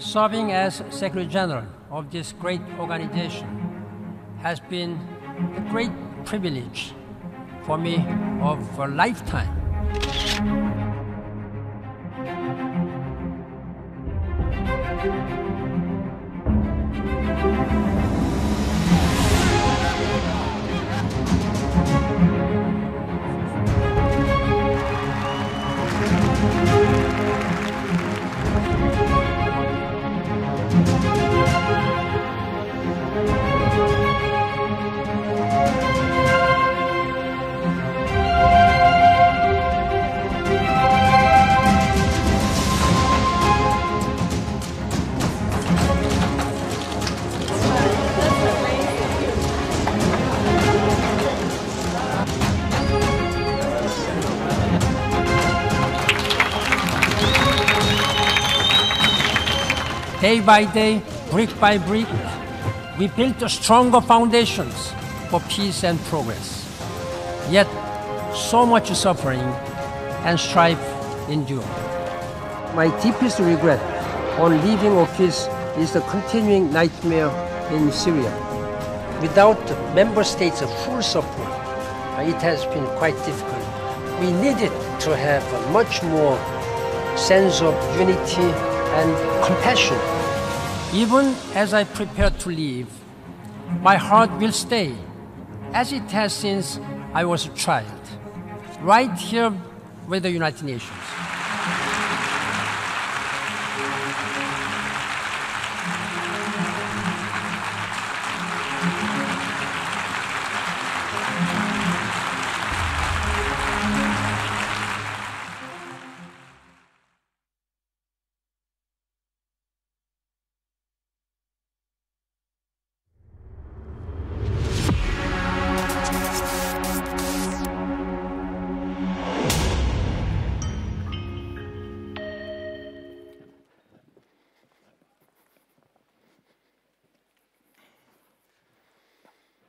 Serving as Secretary General of this great organization has been a great privilege for me of a lifetime. Day by day, brick by brick, we built stronger foundations for peace and progress. Yet, so much suffering and strife endure. My deepest regret on leaving office is the continuing nightmare in Syria. Without the member states' full support, it has been quite difficult. We needed to have a much more sense of unity and compassion. Even as I prepare to leave, my heart will stay, as it has since I was a child, right here with the United Nations.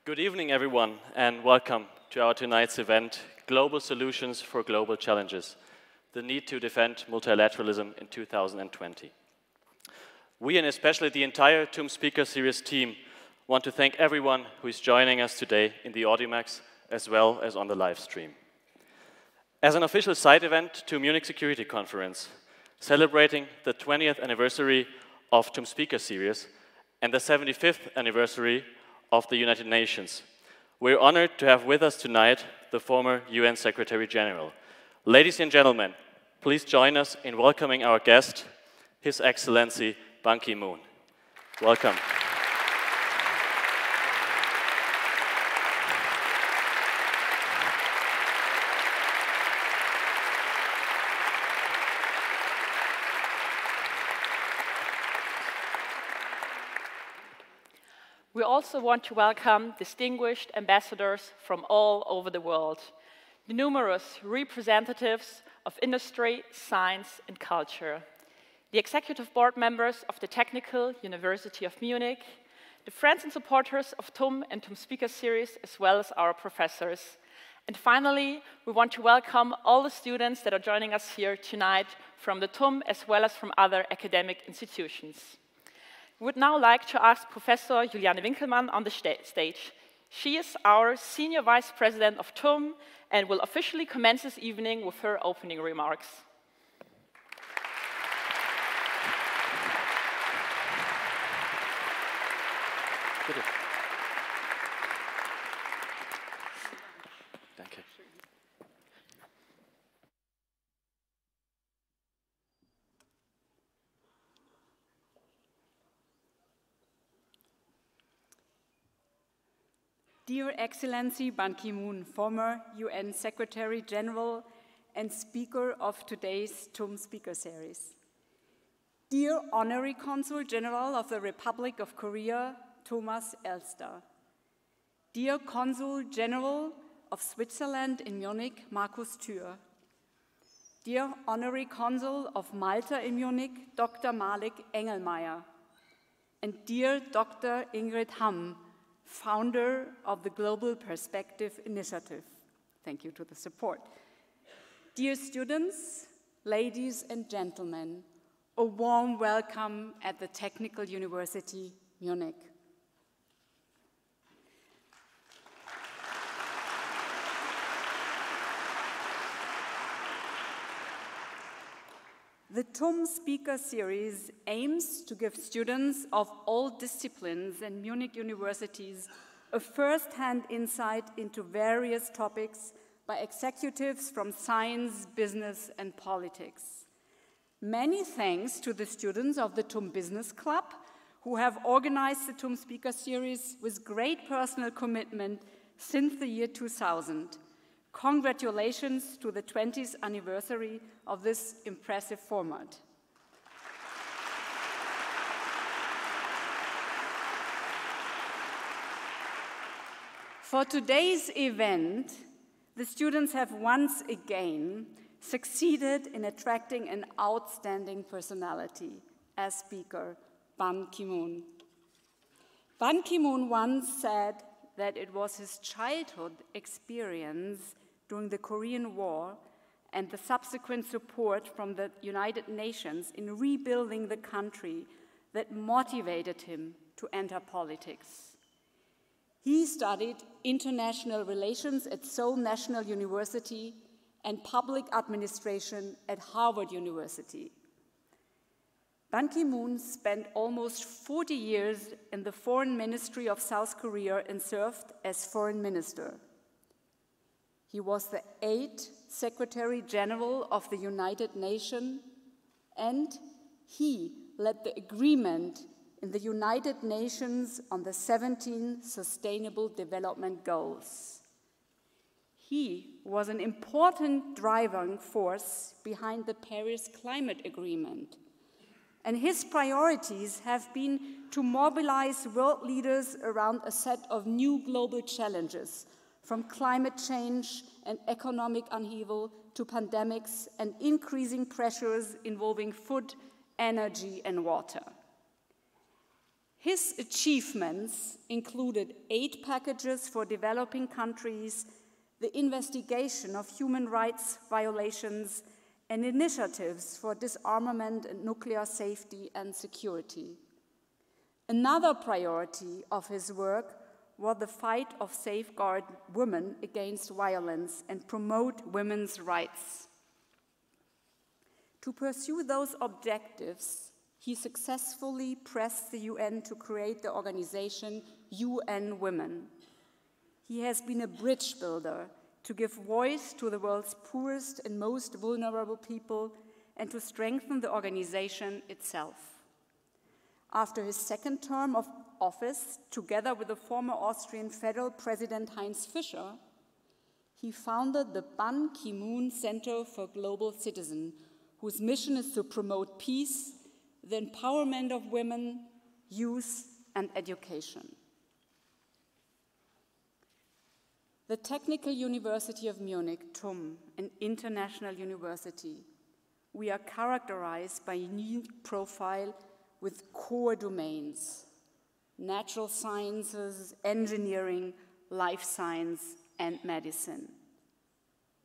Good evening, everyone, and welcome to our tonight's event, Global Solutions for Global Challenges, the need to defend multilateralism in 2020. We, and especially the entire TUM Speaker Series team, want to thank everyone who is joining us today in the Audimax as well as on the live stream. As an official side event to Munich Security Conference, celebrating the 20th anniversary of TUM Speaker Series and the 75th anniversary of the United Nations, we're honored to have with us tonight the former UN Secretary General. Ladies and gentlemen, please join us in welcoming our guest, His Excellency Ban Ki-moon. Welcome. We also want to welcome distinguished ambassadors from all over the world, the numerous representatives of industry, science, and culture, the executive board members of the Technical University of Munich, the friends and supporters of TUM and TUM Speaker Series, as well as our professors. And finally, we want to welcome all the students that are joining us here tonight from the TUM as well as from other academic institutions. We would now like to ask Professor Juliane Winkelmann on the stage. She is our Senior Vice President of TUM and will officially commence this evening with her opening remarks. Bitte. Danke. Dear Excellency Ban Ki-moon, former UN Secretary General and Speaker of today's TUM Speaker Series. Dear Honorary Consul General of the Republic of Korea, Thomas Elster. Dear Consul General of Switzerland in Munich, Markus Thür. Dear Honorary Consul of Malta in Munich, Dr. Malik Engelmeyer. And dear Dr. Ingrid Hamm, founder of the Global Perspective Initiative. Thank you to the support. Dear students, ladies and gentlemen, A warm welcome at the Technical University, Munich. The TUM Speaker Series aims to give students of all disciplines and Munich universities a first-hand insight into various topics by executives from science, business, and politics. Many thanks to the students of the TUM Business Club who have organized the TUM Speaker Series with great personal commitment since the year 2000. Congratulations to the 20th anniversary of this impressive format. For today's event, the students have once again succeeded in attracting an outstanding personality as speaker, Ban Ki-moon. Ban Ki-moon once said that it was his childhood experience during the Korean War and the subsequent support from the United Nations in rebuilding the country that motivated him to enter politics. He studied international relations at Seoul National University and public administration at Harvard University. Ban Ki-moon spent almost 40 years in the Foreign Ministry of South Korea and served as foreign minister. He was the 8th Secretary General of the United Nations, and he led the agreement in the United Nations on the 17 Sustainable Development Goals. He was an important driving force behind the Paris Climate Agreement, and his priorities have been to mobilize world leaders around a set of new global challenges, from climate change and economic upheaval to pandemics and increasing pressures involving food, energy, and water. His achievements included aid packages for developing countries, the investigation of human rights violations, and initiatives for disarmament and nuclear safety and security. Another priority of his work was the fight of safeguard women against violence and promote women's rights. To pursue those objectives, he successfully pressed the UN to create the organization UN Women. He has been a bridge builder to give voice to the world's poorest and most vulnerable people and to strengthen the organization itself. After his second term of office, together with the former Austrian federal president Heinz Fischer, he founded the Ban Ki-moon Center for Global Citizen, whose mission is to promote peace, the empowerment of women, youth, and education. The Technical University of Munich, TUM, an international university, we are characterized by a unique profile with core domains: natural sciences, engineering, life science, and medicine.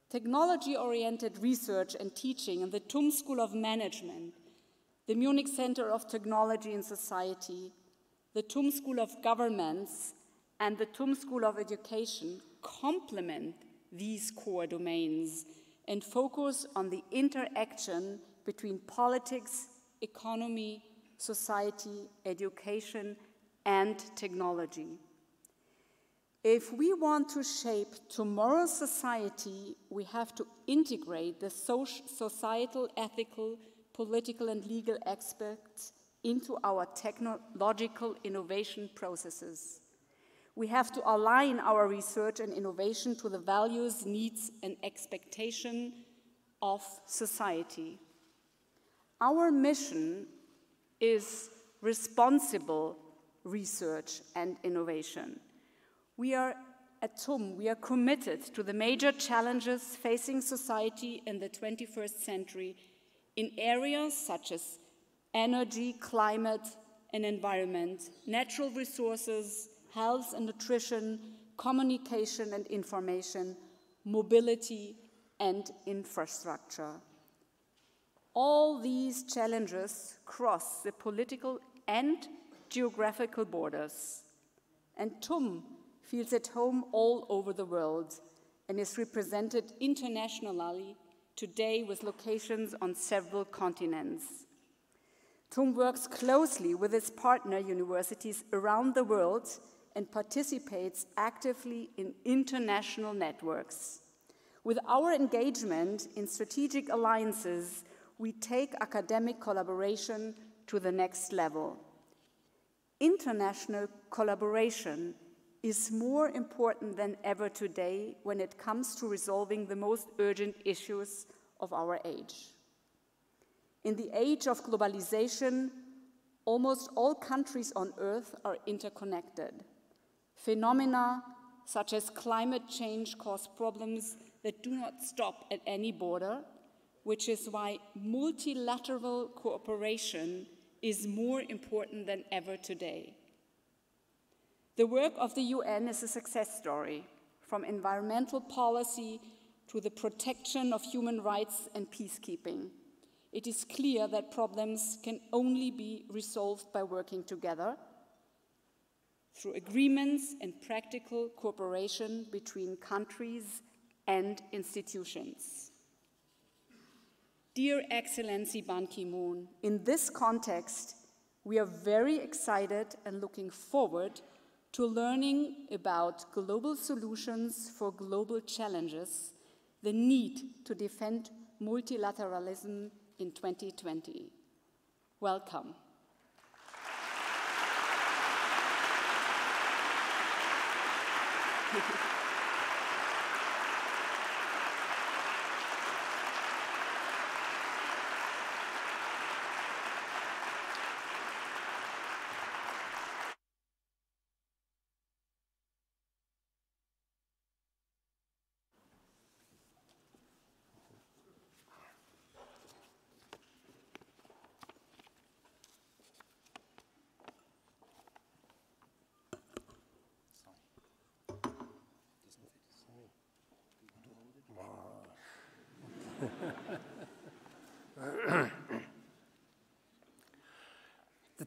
Technology-oriented research and teaching in the TUM School of Management, the Munich Center of Technology and Society, the TUM School of Governments, and the TUM School of Education complement these core domains and focus on the interaction between politics, economy, society, education, and technology. If we want to shape tomorrow's society, we have to integrate the societal, ethical, political, and legal aspects into our technological innovation processes. We have to align our research and innovation to the values, needs, and expectations of society. Our mission is responsible research and innovation. At TUM, we are committed to the major challenges facing society in the 21st century in areas such as energy, climate and environment, natural resources, health and nutrition, communication and information, mobility and infrastructure. All these challenges cross the political and geographical borders. And TUM feels at home all over the world and is represented internationally today with locations on several continents. TUM works closely with its partner universities around the world and participates actively in international networks. With our engagement in strategic alliances, we take academic collaboration to the next level. International collaboration is more important than ever today when it comes to resolving the most urgent issues of our age. In the age of globalization, almost all countries on Earth are interconnected. Phenomena such as climate change cause problems that do not stop at any border, which is why multilateral cooperation is more important than ever today. The work of the UN is a success story, from environmental policy to the protection of human rights and peacekeeping. It is clear that problems can only be resolved by working together through agreements and practical cooperation between countries and institutions. Dear Excellency Ban Ki-moon, in this context, we are very excited and looking forward to learning about global solutions for global challenges, the need to defend multilateralism in 2020. Welcome.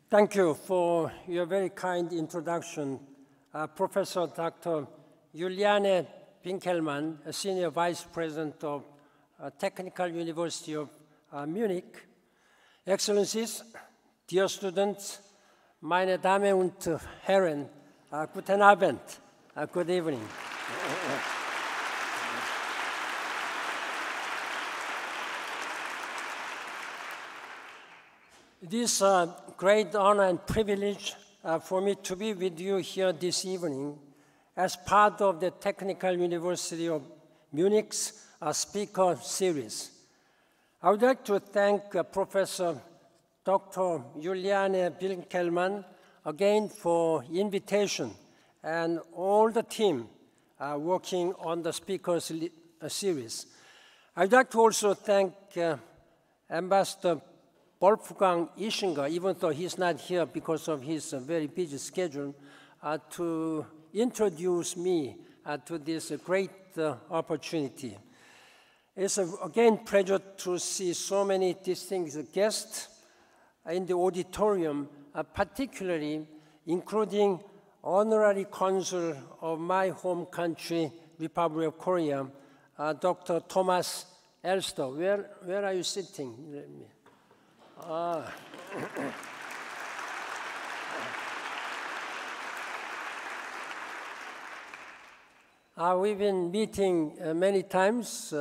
Thank you for your very kind introduction. Professor Dr. Juliane Pinkelmann, a Senior Vice President of Technical University of Munich. Excellencies, dear students, meine Damen und Herren, guten Abend, good evening. It is a great honor and privilege for me to be with you here this evening as part of the Technical University of Munich's speaker series. I would like to thank Professor Dr. Juliane Pinkelmann again for invitation and all the team working on the speaker series. I'd like to also thank Ambassador Wolfgang Ischinger, even though he's not here because of his very busy schedule, to introduce me to this great opportunity. It's again pleasure to see so many distinguished guests in the auditorium, particularly including Honorary Consul of my home country, Republic of Korea, Dr. Thomas Elster. Where are you sitting? We've been meeting many times,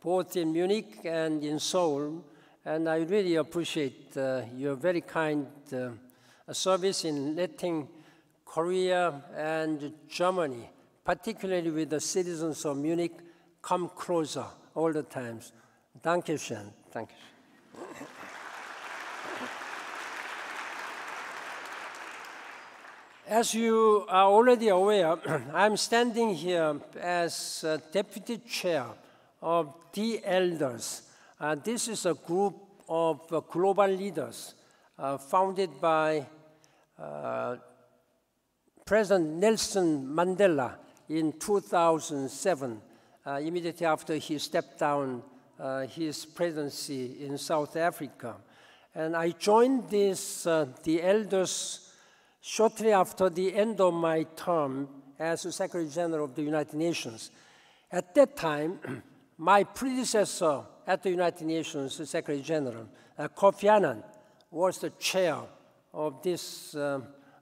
both in Munich and in Seoul, and I really appreciate your very kind service in letting Korea and Germany, particularly with the citizens of Munich, come closer all the times. Danke schön. Thank you. As you are already aware, I'm standing here as Deputy Chair of the Elders. This is a group of global leaders founded by President Nelson Mandela in 2007, immediately after he stepped down his presidency in South Africa. And I joined the elders shortly after the end of my term as Secretary General of the United Nations. At that time, my predecessor at the United Nations, the Secretary General, Kofi Annan, was the chair of this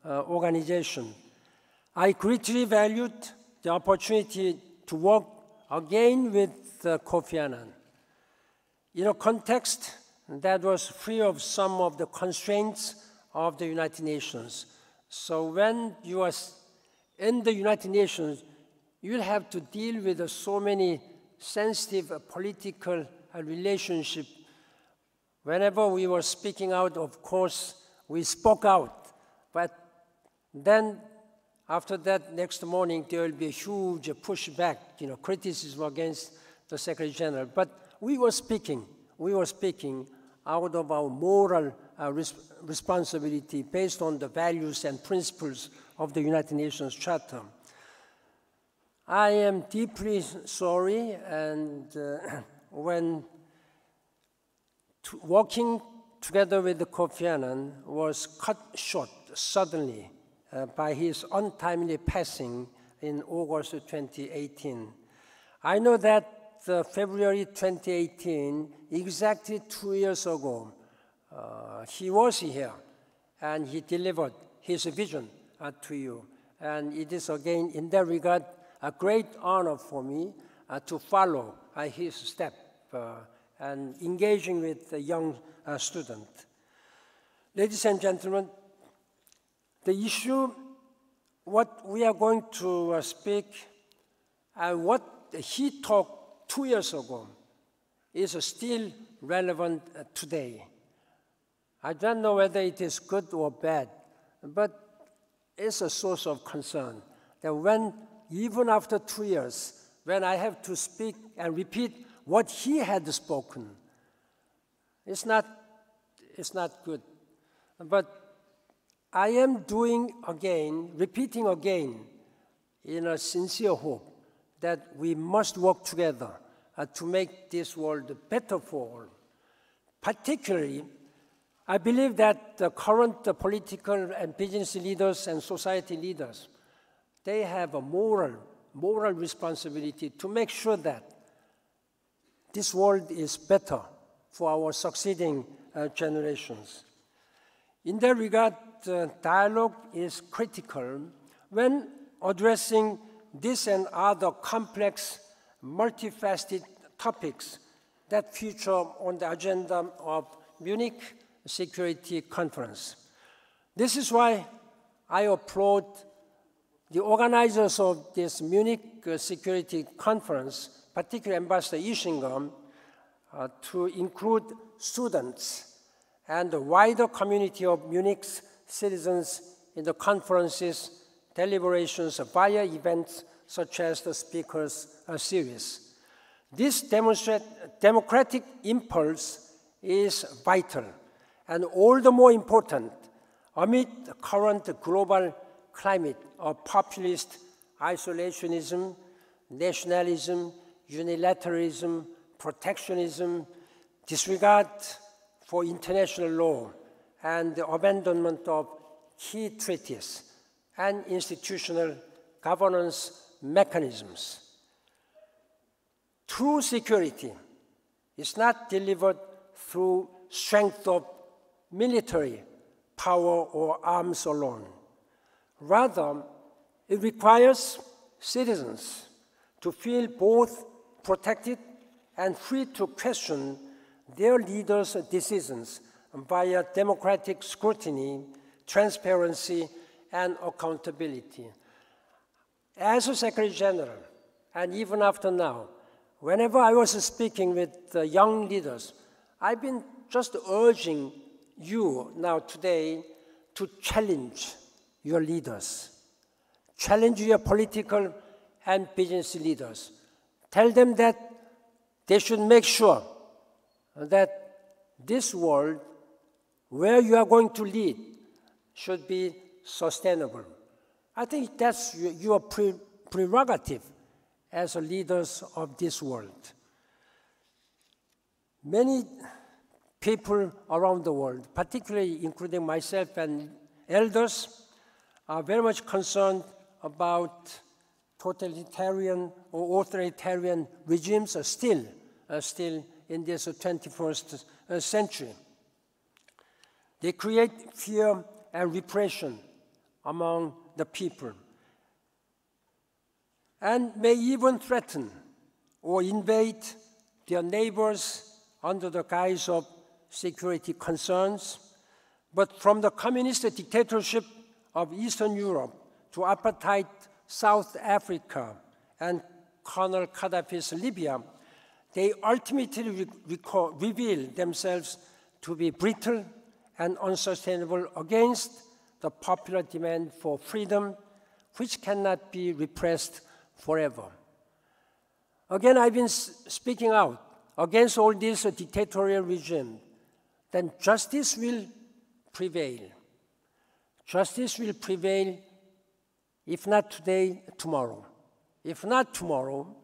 organization. I greatly valued the opportunity to work again with Kofi Annan in a context that was free of some of the constraints of the United Nations. So when you are in the United Nations, you'll have to deal with so many sensitive political relationships. Whenever we were speaking out, of course, we spoke out. But then after that, next morning, there will be a huge pushback, criticism against the Secretary General. But we were speaking out of our moral responsibility based on the values and principles of the United Nations Charter. I am deeply sorry, and when working together with Kofi Annan was cut short suddenly by his untimely passing in August 2018. I know that February 2018, exactly 2 years ago, he was here and he delivered his vision to you. And it is again, in that regard, a great honor for me to follow his step and engaging with the young student. Ladies and gentlemen, the issue, what we are going to speak, and what he talked 2 years ago is still relevant today. I don't know whether it is good or bad, but it's a source of concern that when, even after 2 years, when I have to speak and repeat what he had spoken, it's not good. But I am repeating again, in a sincere hope that we must work together to make this world better for all. Particularly, I believe that the current political and business leaders and society leaders, they have a moral responsibility to make sure that this world is better for our succeeding generations. In that regard, dialogue is critical when addressing this and other complex, multifaceted topics that feature on the agenda of Munich Security Conference. This is why I applaud the organizers of this Munich Security Conference, particularly Ambassador Ishingham, to include students and the wider community of Munich's citizens in the conference's deliberations via events such as the Speakers Series. This democratic impulse is vital and all the more important amid the current global climate of populist isolationism, nationalism, unilateralism, protectionism, disregard for international law, and the abandonment of key treaties and institutional governance mechanisms. True security is not delivered through strength of military power or arms alone. Rather, it requires citizens to feel both protected and free to question their leaders' decisions via democratic scrutiny, transparency, and accountability. As a Secretary General, and even after now, whenever I was speaking with young leaders, I've been just urging you now today to challenge your leaders, challenge your political and business leaders. Tell them that they should make sure that this world where you are going to lead should be sustainable. I think that's your prerogative as leaders of this world. Many people around the world, particularly including myself and elders, are very much concerned about totalitarian or authoritarian regimes are still in this 21st century. They create fear and repression among the people and may even threaten or invade their neighbors under the guise of security concerns. But from the communist dictatorship of Eastern Europe to apartheid South Africa and Colonel Gaddafi's Libya, they ultimately reveal themselves to be brittle and unsustainable against the popular demand for freedom, which cannot be repressed forever. Again, I've been speaking out against all this dictatorial regime. Then justice will prevail. Justice will prevail, if not today, tomorrow. If not tomorrow,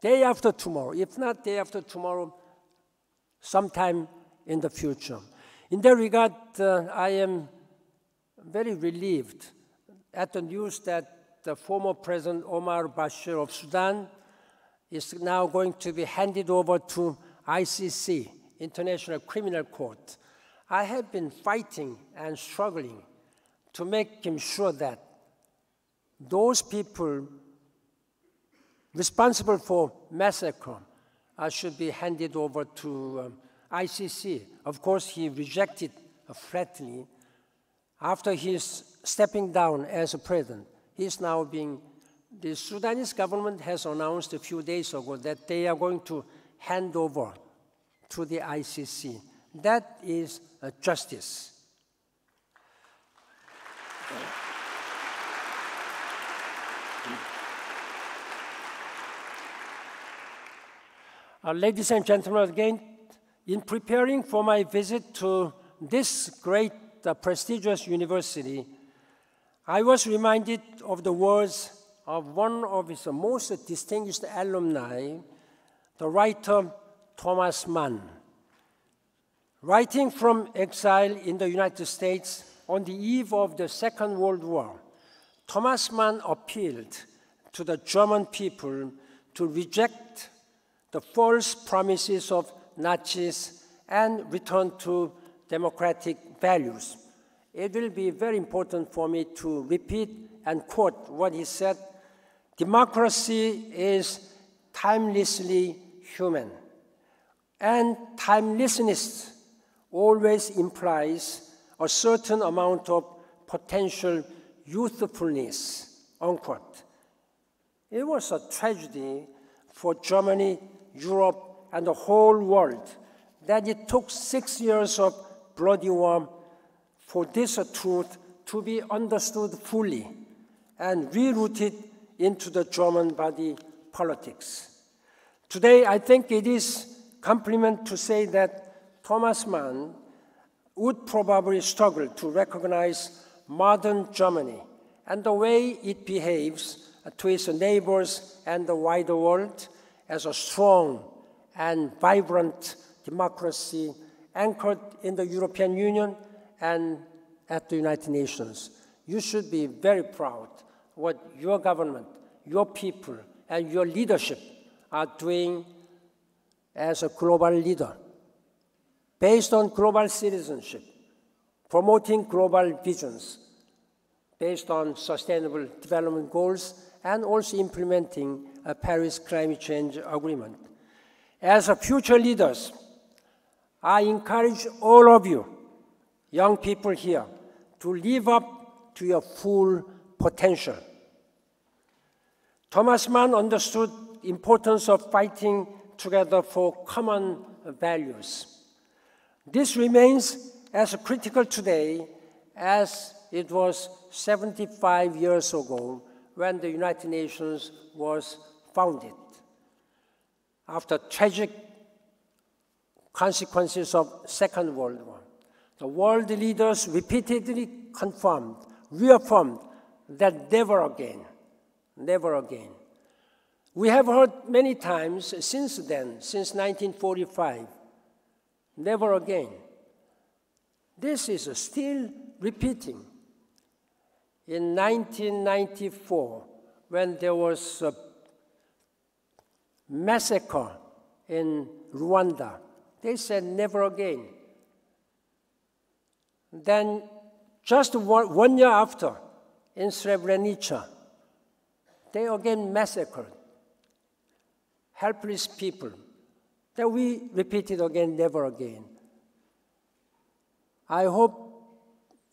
day after tomorrow. If not day after tomorrow, sometime in the future. In that regard, I am very relieved at the news that the former President Omar Bashir of Sudan is now going to be handed over to ICC, International Criminal Court. I have been fighting and struggling to make him sure that those people responsible for massacre should be handed over to ICC. Of course, he rejected flatly. After his stepping down as a president, he's now being, the Sudanese government has announced a few days ago that they are going to hand over to the ICC. That is justice. Ladies and gentlemen, again, in preparing for my visit to this great prestigious university, I was reminded of the words of one of its most distinguished alumni, the writer Thomas Mann. Writing from exile in the United States on the eve of the Second World War, Thomas Mann appealed to the German people to reject the false promises of Nazis and return to democratic values. It will be very important for me to repeat and quote what he said. Democracy is timelessly human, and timelessness always implies a certain amount of potential youthfulness, unquote. It was a tragedy for Germany, Europe, and the whole world that it took 6 years of bloody war for this truth to be understood fully and rerouted into the German body politics. Today, I think it is compliment to say that Thomas Mann would probably struggle to recognize modern Germany and the way it behaves to its neighbors and the wider world as a strong and vibrant democracy anchored in the European Union and at the United Nations. You should be very proud what your government, your people, and your leadership are doing as a global leader, based on global citizenship, promoting global visions, based on sustainable development goals, and also implementing a Paris climate change agreement. As a future leaders, I encourage all of you, young people here, to live up to your full potential. Thomas Mann understood the importance of fighting together for common values. This remains as critical today as it was 75 years ago when the United Nations was founded. After tragic consequences of Second World War, the world leaders repeatedly confirmed, reaffirmed that never again, never again. We have heard many times since then, since 1945, never again. This is still repeating. In 1994, when there was a massacre in Rwanda, they said never again. Then, just one year after, in Srebrenica, they again massacred helpless people. Then we repeated again, never again. I hope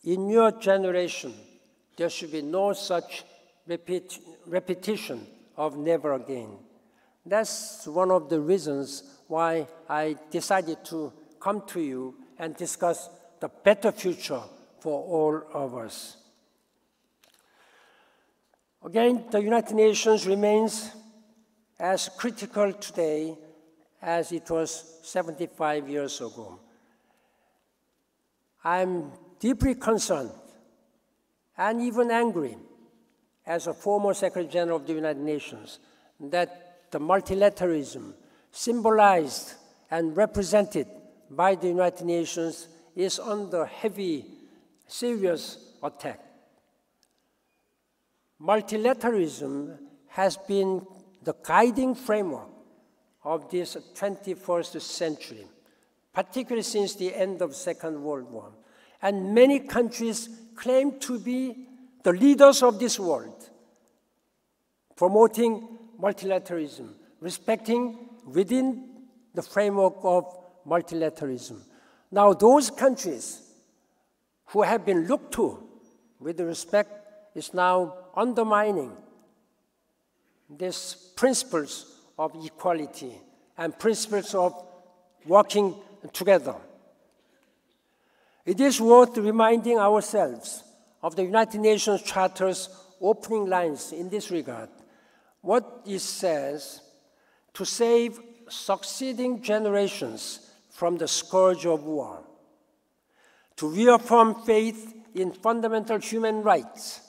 in your generation there should be no such repetition of never again. That's one of the reasons why I decided to come to you and discuss the better future for all of us. Again, the United Nations remains as critical today as it was 75 years ago. I'm deeply concerned and even angry as a former Secretary General of the United Nations that the multilateralism symbolized and represented by the United Nations is under heavy, serious attack. Multilateralism has been the guiding framework of this 21st century, particularly since the end of the Second World War. And many countries claim to be the leaders of this world, promoting multilateralism, respecting within the framework of multilateralism. Now, those countries who have been looked to with respect is now undermining these principles of equality and principles of working together. It is worth reminding ourselves of the United Nations Charter's opening lines in this regard. What it says, to save succeeding generations from the scourge of war, to reaffirm faith in fundamental human rights,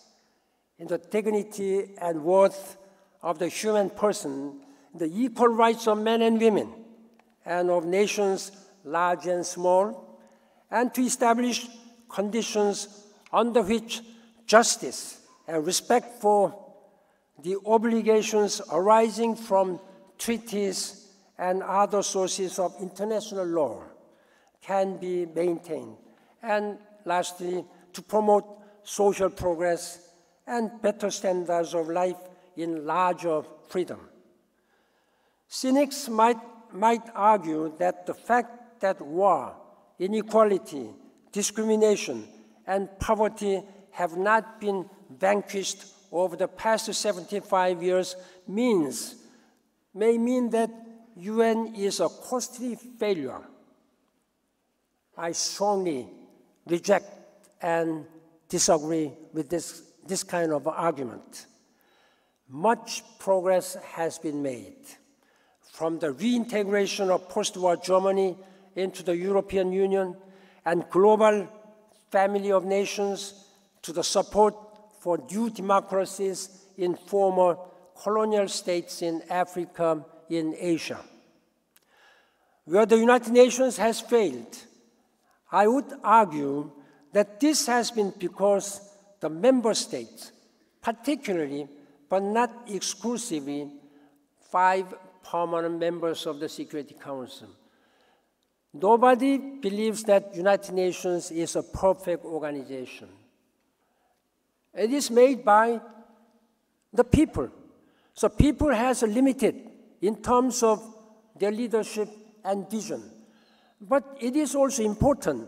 in the dignity and worth of the human person, the equal rights of men and women, and of nations large and small, and to establish conditions under which justice and respect for the obligations arising from treaties and other sources of international law can be maintained. And lastly, to promote social progress and better standards of life in larger freedom. Cynics might argue that the fact that war, inequality, discrimination, and poverty have not been vanquished over the past 75 years may mean that UN is a costly failure. I strongly reject and disagree with this kind of argument. Much progress has been made, from the reintegration of post-war Germany into the European Union and global family of nations to the support for new democracies in former colonial states in Africa, in Asia. Where the United Nations has failed, I would argue that this has been because the member states, particularly but not exclusively 5 permanent members of the Security Council. Nobody believes that United Nations is a perfect organization. It is made by the people. So people has a limited in terms of their leadership and vision. But it is also important,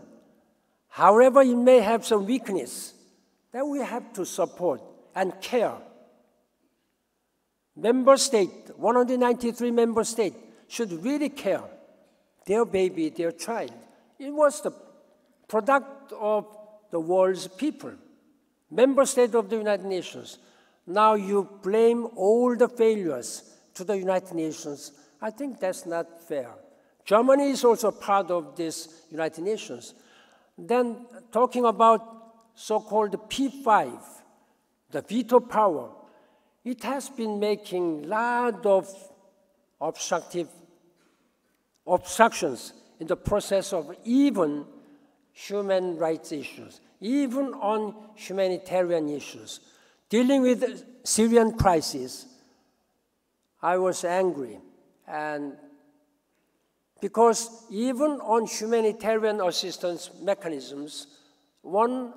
however it may have some weakness, that we have to support and care. Member state, 193 member states, should really care their baby, their child. It was the product of the world's people, member state of the United Nations. Now you blame all the failures to the United Nations. I think that's not fair. Germany is also part of this United Nations. Then talking about so-called P5, the veto power, it has been making a lot of obstructions in the process of even human rights issues, even on humanitarian issues. Dealing with the Syrian crisis, I was angry, and because even on humanitarian assistance mechanisms, one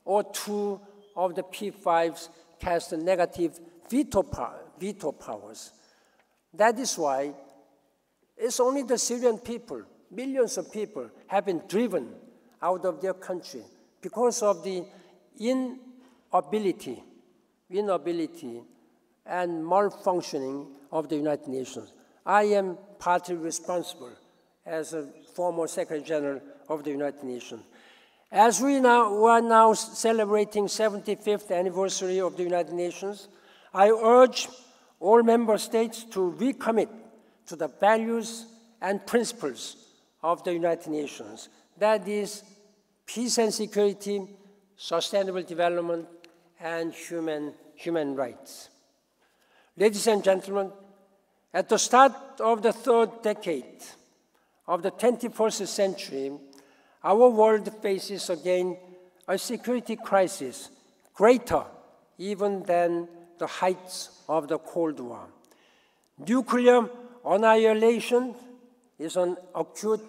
or two of the P5s cast negative veto powers. That is why it's only the Syrian people, millions of people, have been driven out of their country because of the inability and malfunctioning of the United Nations. I am partly responsible as a former Secretary General of the United Nations. As we are now celebrating 75th anniversary of the United Nations, I urge all member states to recommit to the values and principles of the United Nations. That is peace and security, sustainable development, and human rights. Ladies and gentlemen, at the start of the third decade of the 21st century, our world faces again a security crisis greater even than the heights of the Cold War. Nuclear annihilation is an acute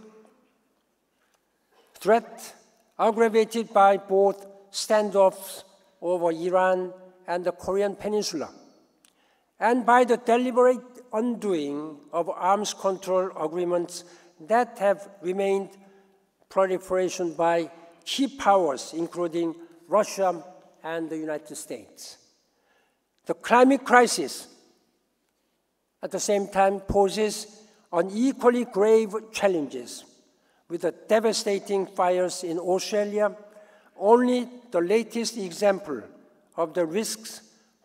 threat aggravated by both standoffs over Iran and the Korean Peninsula, and by the deliberate undoing of arms control agreements that have remained proliferation by key powers, including Russia and the United States. The climate crisis, at the same time, poses unequally grave challenges, with the devastating fires in Australia only the latest example of the risks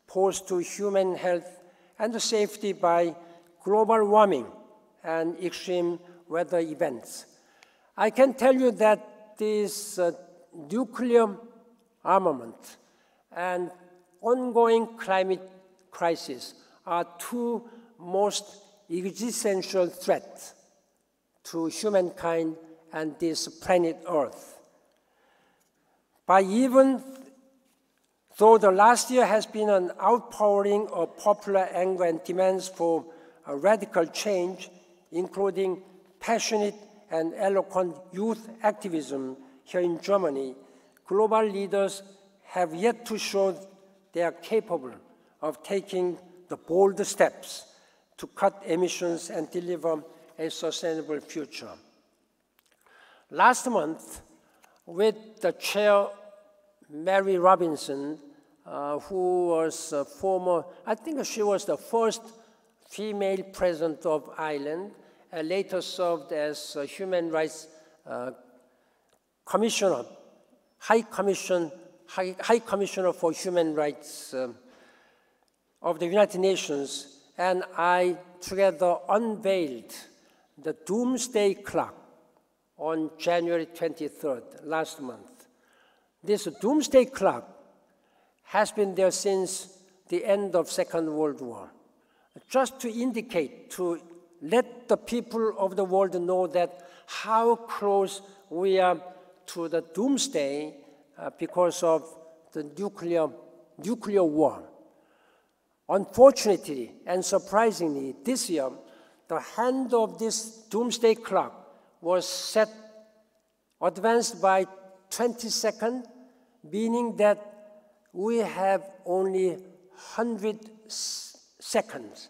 posed to human health and the safety by global warming and extreme weather events. I can tell you that this nuclear armament and ongoing climate crisis are two most existential threats to humankind and this planet Earth. By even though the last year has been an outpouring of popular anger and demands for a radical change, including passionate and eloquent youth activism here in Germany, global leaders have yet to show they are capable of taking the bold steps to cut emissions and deliver a sustainable future. Last month, with the chair, Mary Robinson, who was a former, I think she was the first female president of Ireland, and later served as a human rights commissioner, High Commissioner for Human Rights of the United Nations, and I together unveiled the Doomsday Clock on January 23rd, last month. This Doomsday Clock has been there since the end of Second World War, just to indicate, to let the people of the world know that how close we are to the doomsday because of the nuclear war. Unfortunately and surprisingly, this year, the hand of this doomsday clock was advanced by 20 seconds, meaning that we have only 100 seconds,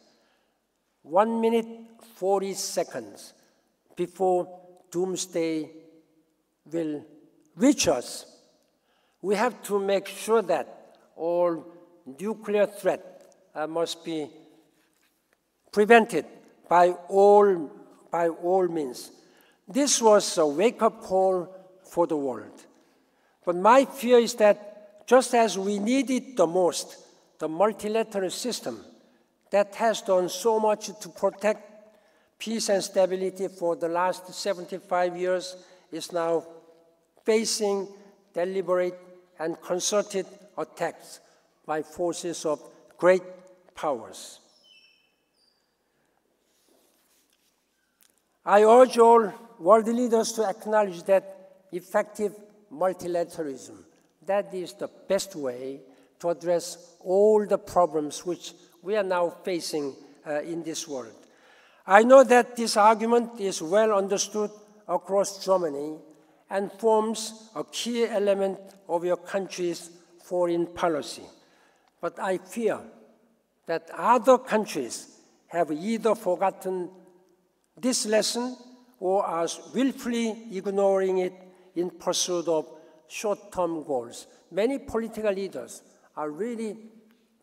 1 minute, 40 seconds before doomsday will reach us. We have to make sure that all nuclear threat must be prevented by all means. This was a wake-up call for the world. But my fear is that just as we need it the most, the multilateral system that has done so much to protect peace and stability for the last 75 years is now facing deliberate and concerted attacks by forces of great powers. I urge all world leaders to acknowledge that effective multilateralism, that is the best way to address all the problems which we are now facing in this world. I know that this argument is well understood across Germany and forms a key element of your country's foreign policy. But I fear that other countries have either forgotten this lesson or are willfully ignoring it in pursuit of short-term goals. Many political leaders are really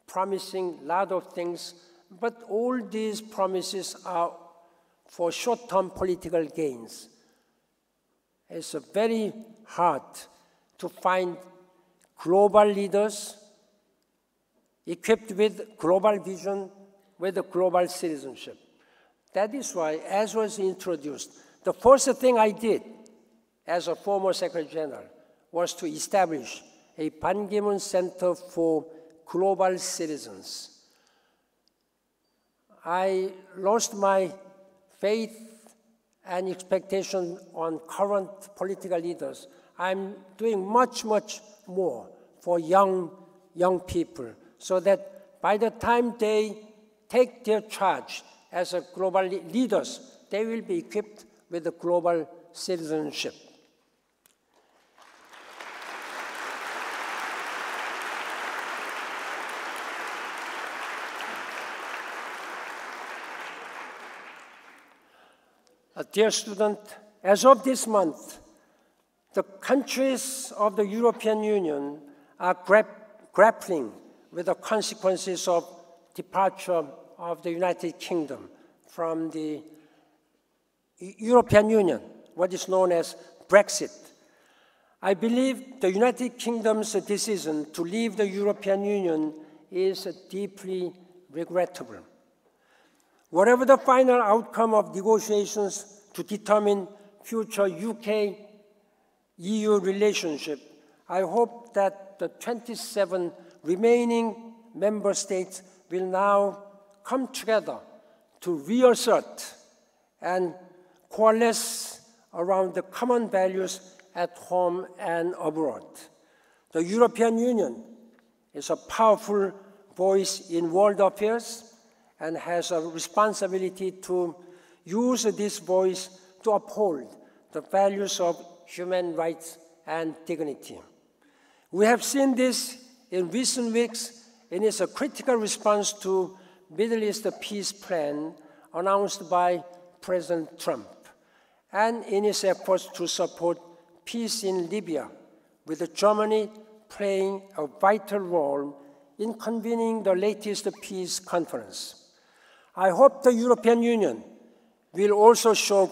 promising a lot of things, but all these promises are for short-term political gains. It's very hard to find global leaders equipped with global vision, with a global citizenship. That is why, as was introduced, the first thing I did as a former Secretary General was to establish a Ban Ki-moon Center for Global Citizens. I lost my faith and expectation on current political leaders. I'm doing much, much more for young people so that by the time they take their charge as a global leaders, they will be equipped with a global citizenship. Dear student, as of this month, the countries of the European Union are grappling with the consequences of departure of the United Kingdom from the European Union, what is known as Brexit. I believe the United Kingdom's decision to leave the European Union is deeply regrettable. Whatever the final outcome of negotiations to determine future UK-EU relationship, I hope that the 27 remaining member states will now come together to reassert and coalesce around the common values at home and abroad. The European Union is a powerful voice in world affairs and has a responsibility to use this voice to uphold the values of human rights and dignity. We have seen this in recent weeks in its critical response to Middle East peace plan announced by President Trump, and in its efforts to support peace in Libya, with Germany playing a vital role in convening the latest peace conference. I hope the European Union will also show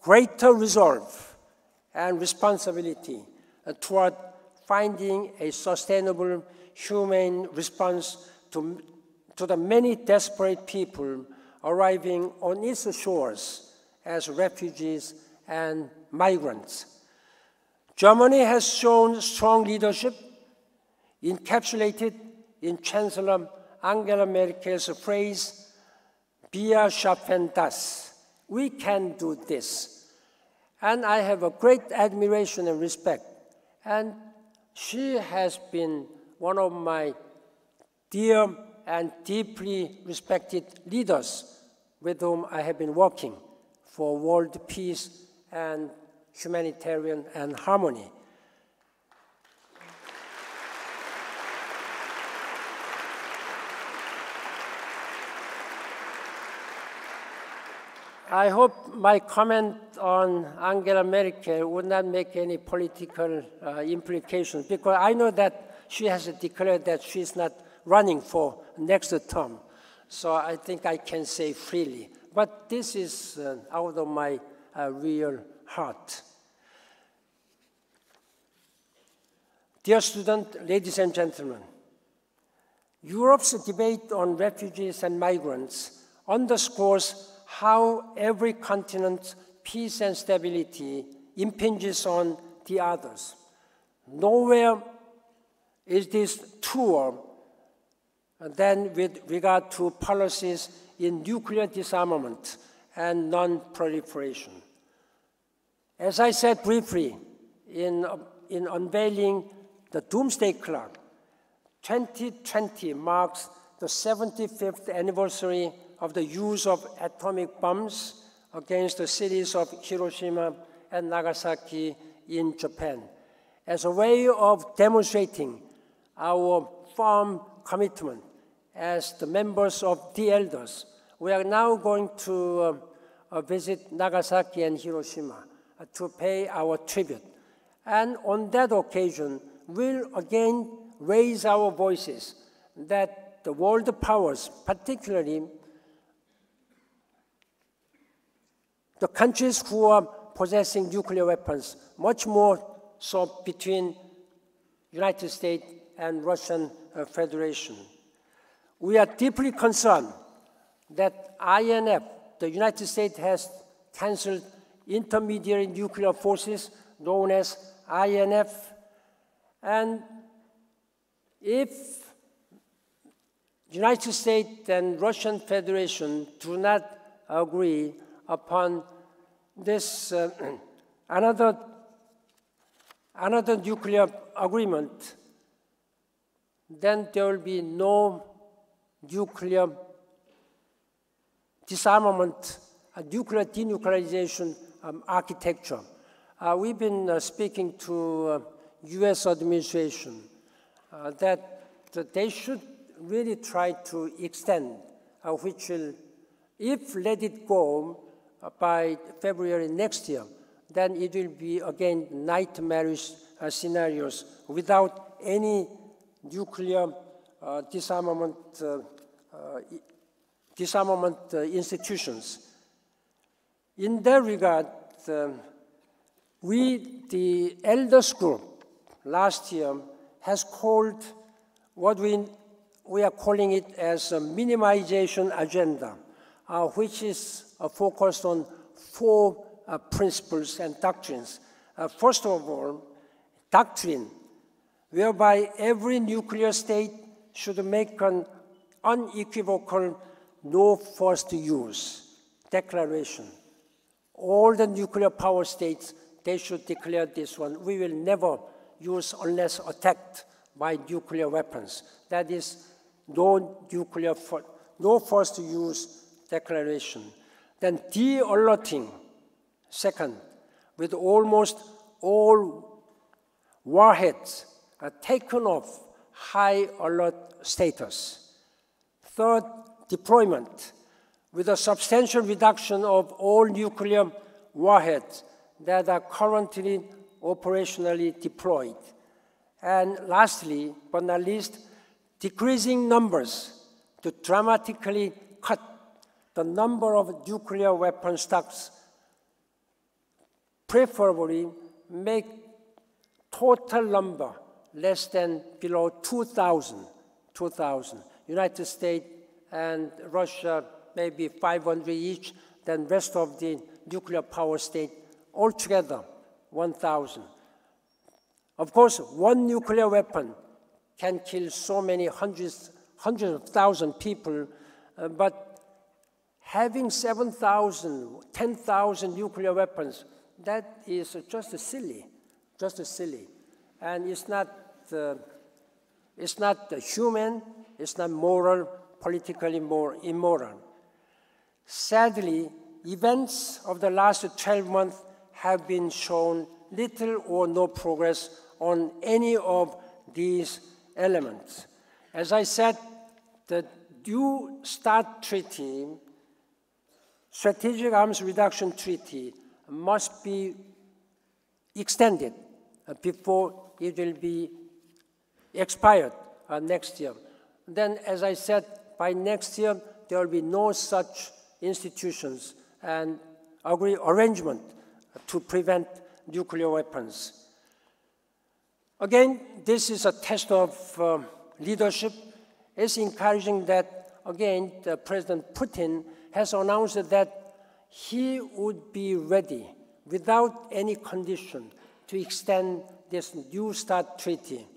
greater resolve and responsibility toward finding a sustainable, humane response to the many desperate people arriving on its shores as refugees and migrants. Germany has shown strong leadership, encapsulated in Chancellor Angela Merkel's phrase, "Wir schaffen das." We can do this. And I have a great admiration and respect. And she has been one of my dear and deeply respected leaders with whom I have been working for world peace and humanitarian and harmony. I hope my comment on Angela Merkel would not make any political implications, because I know that she has declared that she's not running for next term. So I think I can say freely. But this is out of my real heart. Dear students, ladies and gentlemen, Europe's debate on refugees and migrants underscores how every continent's peace and stability impinges on the others. Nowhere is this truer than with regard to policies in nuclear disarmament and non-proliferation. As I said briefly in unveiling the Doomsday Clock, 2020 marks the 75th anniversary of the use of atomic bombs against the cities of Hiroshima and Nagasaki in Japan. As a way of demonstrating our firm commitment as the members of the elders, we are now going to visit Nagasaki and Hiroshima to pay our tribute. And on that occasion, we'll again raise our voices that the world powers, particularly the countries who are possessing nuclear weapons, much more so between United States and Russian Federation. We are deeply concerned that INF, the United States has canceled intermediary nuclear forces known as INF, and if United States and Russian Federation do not agree upon this another nuclear agreement, then there will be no nuclear disarmament, nuclear denuclearization architecture. We've been speaking to US administration that they should really try to extend, which will, if let it go by February next year, then it will be again nightmarish scenarios without any nuclear disarmament institutions. In that regard, we, the Elders Group, last year has called what we are calling it as a minimization agenda, which is focused on 4 principles and doctrines. First of all, doctrine, whereby every nuclear state should make an unequivocal no first use declaration. All the nuclear power states, they should declare this one. We will never use unless attacked by nuclear weapons. That is no first use declaration. Then de-alerting, second, with almost all warheads taken off high alert status. Third, deployment, with a substantial reduction of all nuclear warheads that are currently operationally deployed. And lastly, but not least, decreasing numbers to dramatically cut the number of nuclear weapon stocks, preferably make total number less than below 2,000. United States and Russia maybe 500 each, then rest of the nuclear power state altogether 1,000. Of course, one nuclear weapon can kill so many hundreds of thousands of people, but having 7,000, 10,000 nuclear weapons, that is just silly. And it's not human, it's not moral, politically more immoral. Sadly, events of the last 12 months have been shown little or no progress on any of these elements. As I said, the New START Treaty, Strategic Arms Reduction Treaty, must be extended before it will be expired next year. Then, as I said, by next year, there will be no such institutions and arrangement to prevent nuclear weapons. Again, this is a test of leadership. It's encouraging that, again, President Putin has announced that he would be ready, without any condition, to extend this New START Treaty.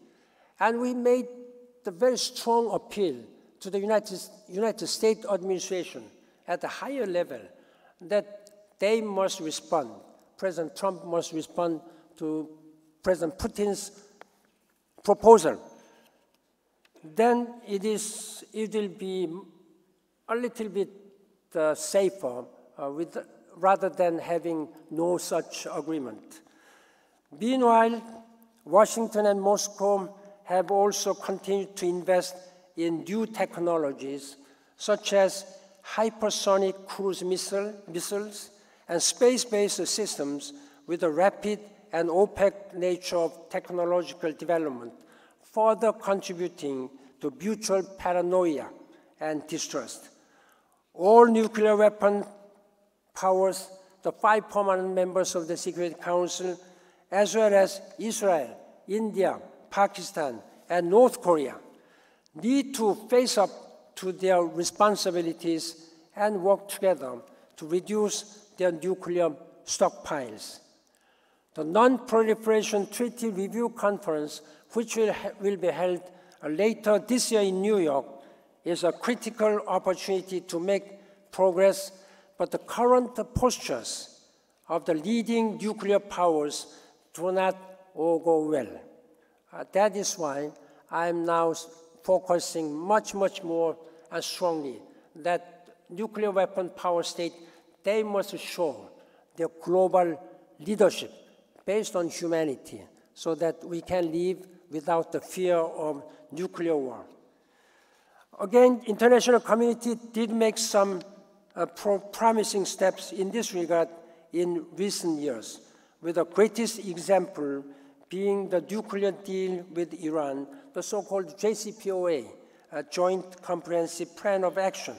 And we made the very strong appeal to the United States administration at a higher level that they must respond President Trump must respond to President Putin's proposal. Then it will be a little bit safer rather than having no such agreement. Meanwhile, Washington and Moscow have also continued to invest in new technologies such as hypersonic cruise missiles and space-based systems with a rapid and opaque nature of technological development, further contributing to mutual paranoia and distrust. All nuclear weapon powers, the 5 permanent members of the Security Council, as well as Israel, India, Pakistan, and North Korea, need to face up to their responsibilities and work together to reduce their nuclear stockpiles. The Non-Proliferation Treaty Review Conference, which will be held later this year in New York, is a critical opportunity to make progress, but the current postures of the leading nuclear powers do not all go well. That is why I am now focusing much more and strongly that nuclear weapon power states, they must show their global leadership based on humanity so that we can live without the fear of nuclear war. Again, international community did make some promising steps in this regard in recent years, with the greatest example being the nuclear deal with Iran, the so-called JCPOA, a Joint Comprehensive Plan of Action,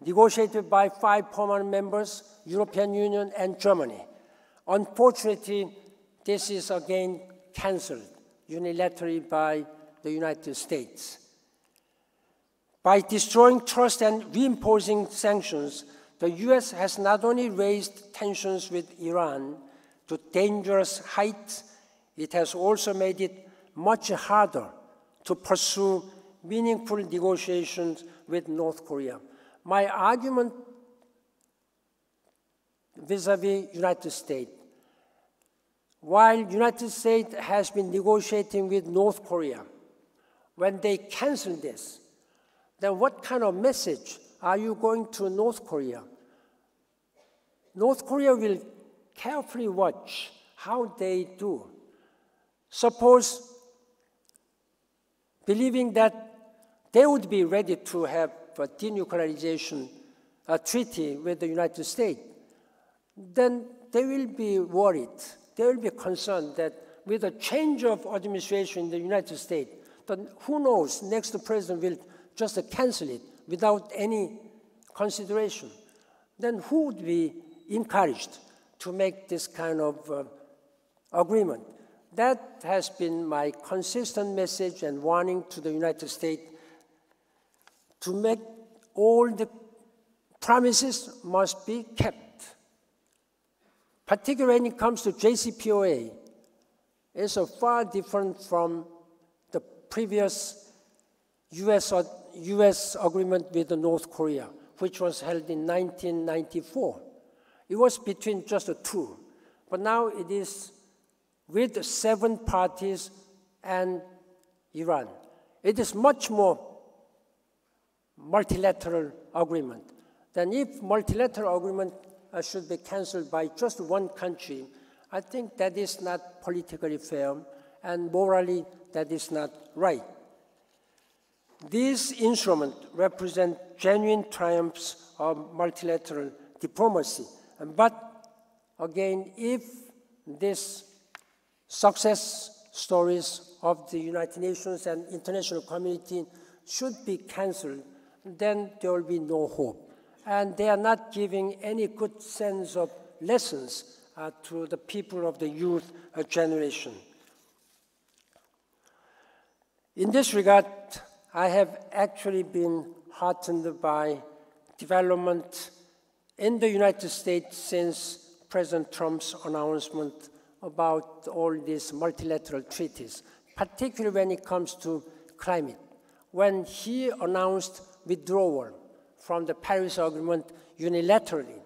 negotiated by 5 permanent members, European Union and Germany. Unfortunately, this is again cancelled unilaterally by the United States. By destroying trust and reimposing sanctions, the US has not only raised tensions with Iran to dangerous heights, it has also made it much harder to pursue meaningful negotiations with North Korea. My argument vis-à-vis United States, while United States has been negotiating with North Korea, when they cancel this, then what kind of message are you going to North Korea? North Korea will carefully watch how they do. Suppose, believing that they would be ready to have a denuclearization treaty with the United States, then they will be worried. They will be concerned that with a change of administration in the United States, then who knows, next president will just cancel it without any consideration. Then who would be encouraged to make this kind of agreement? That has been my consistent message and warning to the United States, to make all the promises must be kept. Particularly when it comes to JCPOA, it's far different from the previous US agreement with North Korea, which was held in 1994. It was between just the two, but now it is with 7 parties and Iran. It is much more multilateral agreement than if multilateral agreement should be canceled by just one country. I think that is not politically fair, and morally that is not right. These instruments represent genuine triumphs of multilateral diplomacy. But again, if these success stories of the United Nations and international community should be canceled, then there will be no hope. And they are not giving any good sense of lessons to the people of the youth generation. In this regard, I have actually been heartened by development in the United States since President Trump's announcement about all these multilateral treaties, particularly when it comes to climate. When he announced withdrawal from the Paris Agreement unilaterally,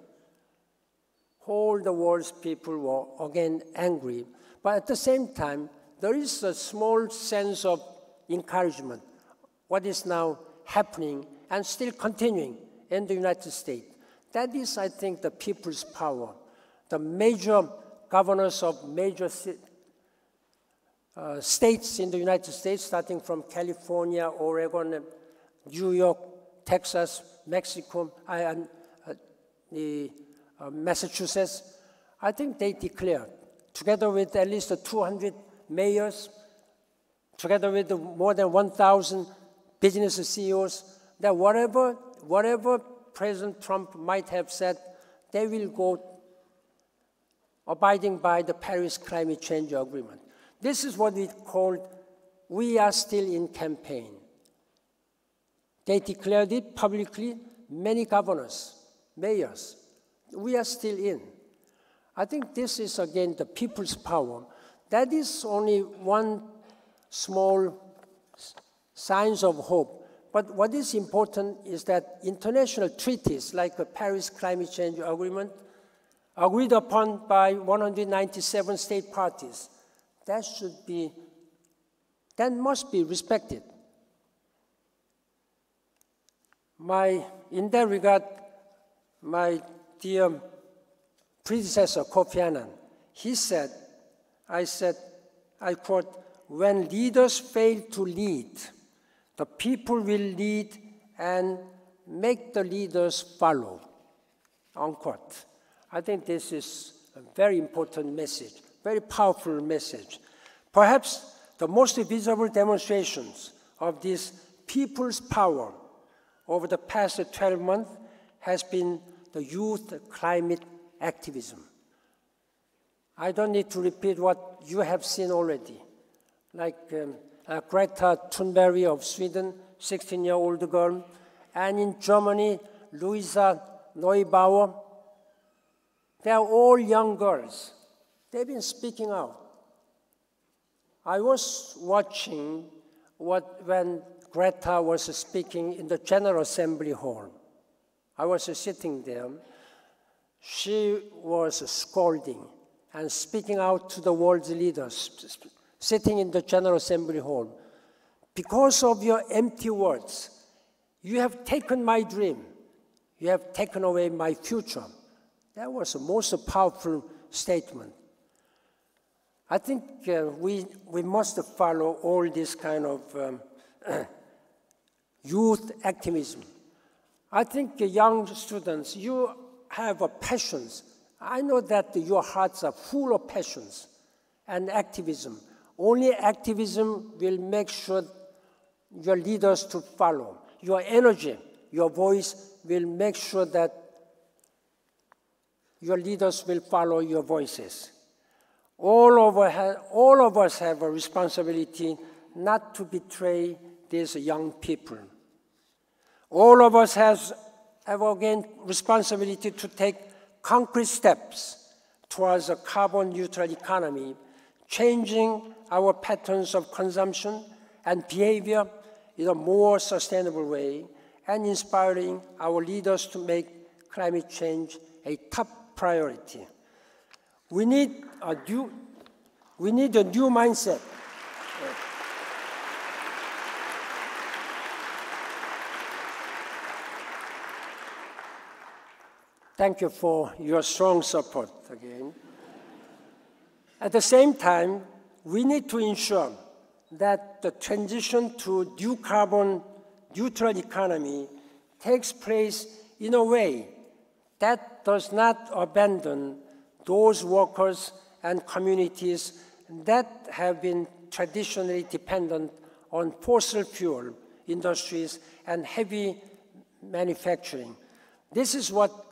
all the world's people were again angry. But at the same time, there is a small sense of encouragement, what is now happening and still continuing in the United States. That is, I think, the people's power. The major governors of major states in the United States, starting from California, Oregon, New York, Texas, Mexico, and Massachusetts, I think they declared, together with at least 200 mayors, together with more than 1,000 business CEOs, that whatever President Trump might have said, they will go abiding by the Paris Climate Change Agreement. This is what we called, we are still in campaign. They declared it publicly, many governors, mayors. We are still in. I think this is, again, the people's power. That is only one small sign of hope. But what is important is that international treaties like the Paris Climate Change Agreement, agreed upon by 197 state parties, that must be respected. In that regard, my dear predecessor, Kofi Annan, he said, I quote, "When leaders fail to lead, the people will lead and make the leaders follow," unquote. I think this is a very important message, very powerful message. Perhaps the most visible demonstrations of this people's power over the past 12 months has been the youth climate activism. I don't need to repeat what you have seen already, like Greta Thunberg of Sweden, 16-year-old girl, and in Germany, Luisa Neubauer. They are all young girls. They've been speaking out. I was watching when Greta was speaking in the General Assembly Hall. I was sitting there. She was scolding and speaking out to the world's leaders, sitting in the General Assembly Hall. "Because of your empty words, you have taken my dream. You have taken away my future." That was the most powerful statement. I think we must follow all this kind of youth activism. I think young students, you have a passions. I know that your hearts are full of passions and activism. Only activism will make sure your leaders to follow. Your energy, your voice will make sure that your leaders will follow your voices. All of us have a responsibility not to betray these young people. All of us have again responsibility to take concrete steps towards a carbon neutral economy, changing our patterns of consumption and behavior in a more sustainable way, and inspiring our leaders to make climate change a top priority. We need a new mindset. Thank you for your strong support again. At the same time, we need to ensure that the transition to new carbon neutral economy takes place in a way that does not abandon those workers and communities that have been traditionally dependent on fossil fuel industries and heavy manufacturing. This is what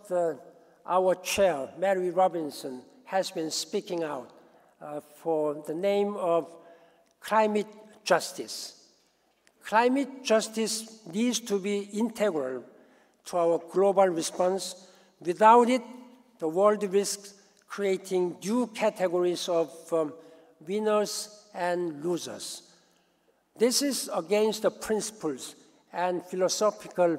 our chair, Mary Robinson, has been speaking out for the name of climate justice. Climate justice needs to be integral to our global response. Without it, the world risks creating new categories of winners and losers. This is against the principles and philosophical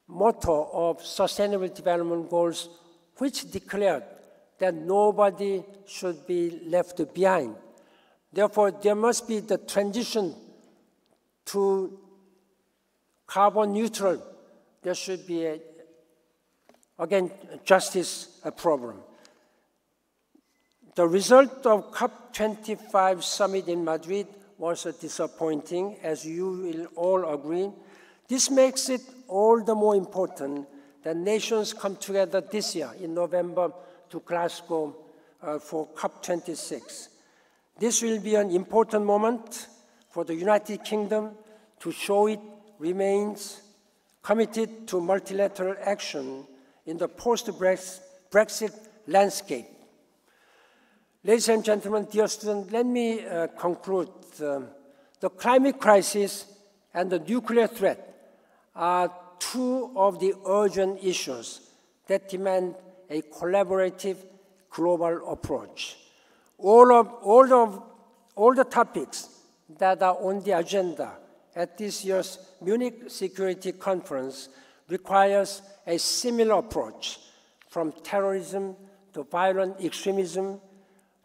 motto of Sustainable Development Goals which declared that nobody should be left behind. Therefore, there must be the transition to carbon neutral. There should be, again, justice problem. The result of COP25 summit in Madrid was disappointing, as you will all agree. This makes it all the more important that nations come together this year in November to Glasgow for COP26. This will be an important moment for the United Kingdom to show it remains committed to multilateral action in the post-Brexit landscape. Ladies and gentlemen, dear students, let me conclude. The climate crisis and the nuclear threat are two of the urgent issues that demand a collaborative global approach. All the topics that are on the agenda at this year's Munich Security Conference requires a similar approach, from terrorism to violent extremism,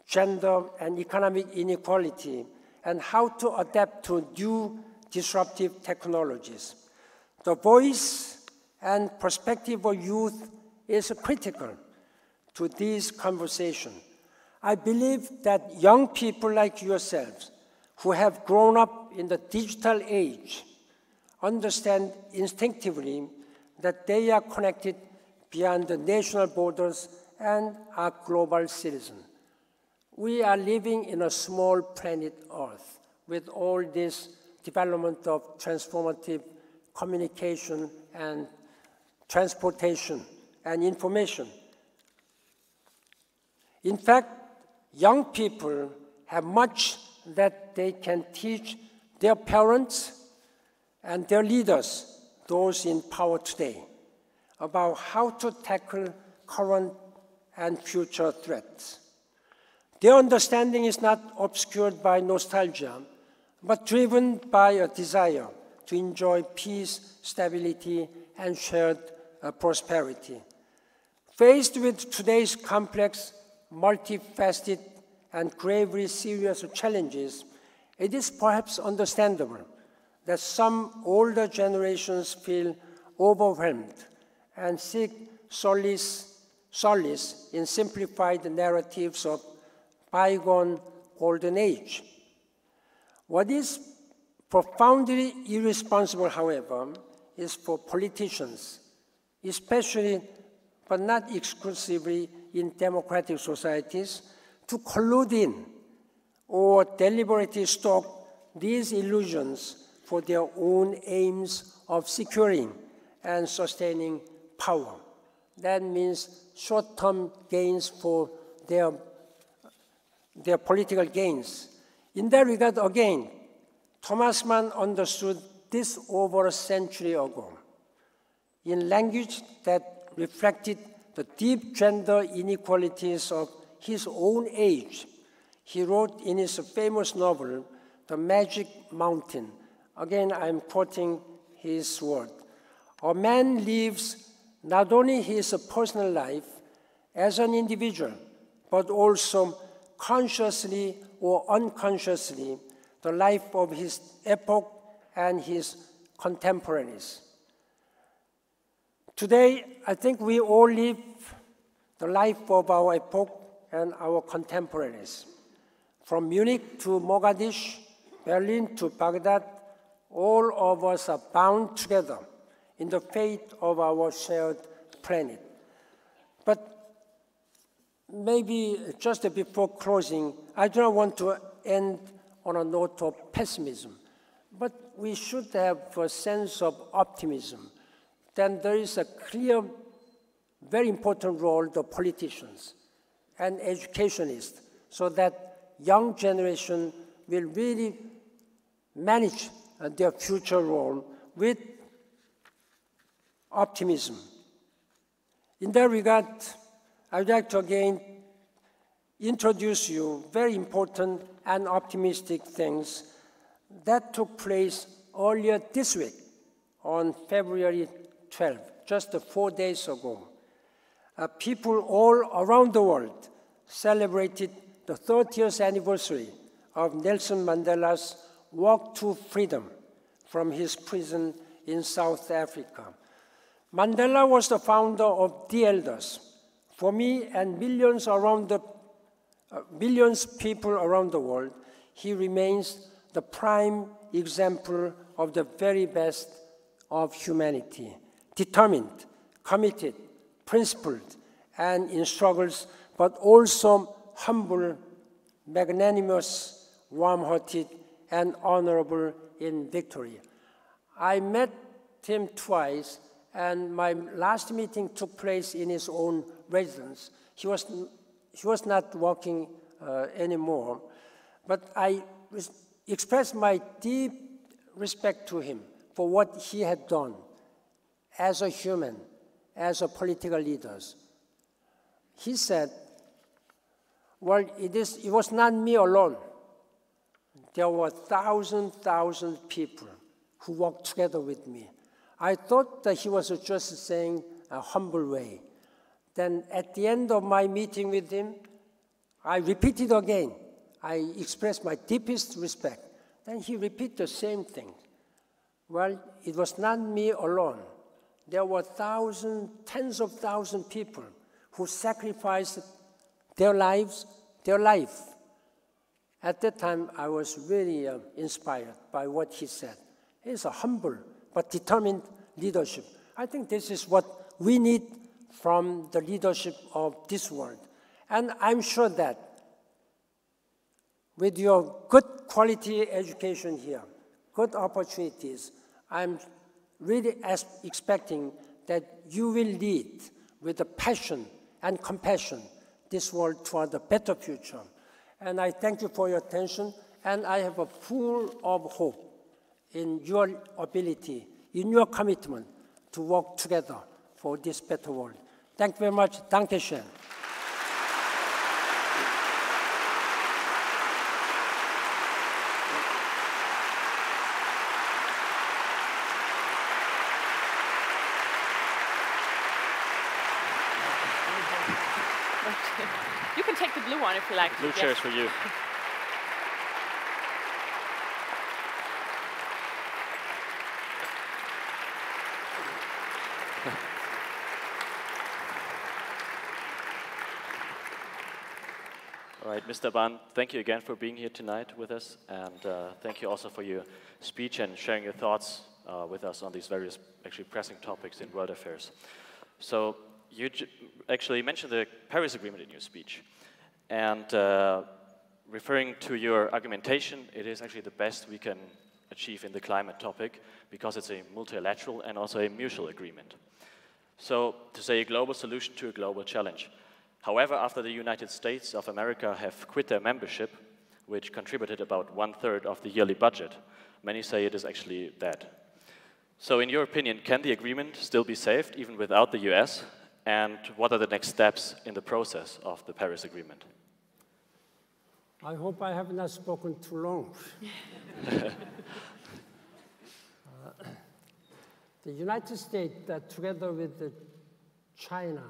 gender and economic inequality, and how to adapt to new disruptive technologies. The voice and perspective of youth is critical to this conversation. I believe that young people like yourselves, who have grown up in the digital age, understand instinctively that they are connected beyond the national borders and are global citizens. We are living in a small planet Earth with all this development of transformative communication and transportation and information. In fact, young people have much that they can teach their parents and their leaders, those in power today, about how to tackle current and future threats. Their understanding is not obscured by nostalgia, but driven by a desire to enjoy peace, stability, and shared prosperity. Faced with today's complex, multifaceted, and gravely serious challenges, it is perhaps understandable that some older generations feel overwhelmed and seek solace in simplified narratives of bygone golden age. What is profoundly irresponsible, however, is for politicians, especially but not exclusively in democratic societies, to collude in or deliberately stoke these illusions for their own aims of securing and sustaining power. That means short-term gains for their political gains. In that regard, again, Thomas Mann understood this over a century ago. In language that reflected the deep gender inequalities of his own age, he wrote in his famous novel, The Magic Mountain. Again, I'm quoting his word. A man lives not only his personal life as an individual, but also consciously or unconsciously the life of his epoch and his contemporaries. Today, I think we all live the life of our epoch and our contemporaries. From Munich to Mogadishu, Berlin to Baghdad, all of us are bound together in the fate of our shared planet. But maybe just before closing, I do not want to end on a note of pessimism, but we should have a sense of optimism. Then there is a clear, very important role of politicians and educationists, so that young generation will really manage their future role with optimism. In that regard, I would like to again introduce you very important and optimistic things that took place earlier this week on February 12th, just 4 days ago. People all around the world celebrated the 30th anniversary of Nelson Mandela's walk to freedom from his prison in South Africa. Mandela was the founder of the Elders. For me and millions people around the world, he remains the prime example of the very best of humanity, determined, committed, principled, and in struggles, but also humble, magnanimous, warm-hearted, and honorable in victory. I met him twice, and my last meeting took place in his own residence. He was not working anymore, but I expressed my deep respect to him for what he had done as a human, as a political leader. He said, well, it was not me alone. There were thousand people who worked together with me. I thought that he was just saying a humble way. Then at the end of my meeting with him, I repeated again. I expressed my deepest respect. Then he repeated the same thing. Well, it was not me alone. There were tens of thousands of people who sacrificed their life. At that time, I was really inspired by what he said. It's a humble but determined leadership. I think this is what we need from the leadership of this world. And I'm sure that with your good quality education here, good opportunities, I'm really expecting that you will lead with the passion and compassion this world toward a better future. And I thank you for your attention, and I have a full of hope in your ability, in your commitment to work together for this better world. Thank you very much. Danke schön. You can take the blue one if you like. Blue chair is for you. All right, Mr. Ban, thank you again for being here tonight with us, and thank you also for your speech and sharing your thoughts with us on these various actually pressing topics in world affairs. So you actually mentioned the Paris Agreement in your speech, and referring to your argumentation, it is actually the best we can achieve in the climate topic because it's a multilateral and also a mutual agreement. So to say a global solution to a global challenge. However, after the United States of America have quit their membership, which contributed about 1/3 of the yearly budget, many say it is actually dead. So in your opinion, can the agreement still be saved even without the US? And what are the next steps in the process of the Paris Agreement? I hope I have not spoken too long. The United States, together with China,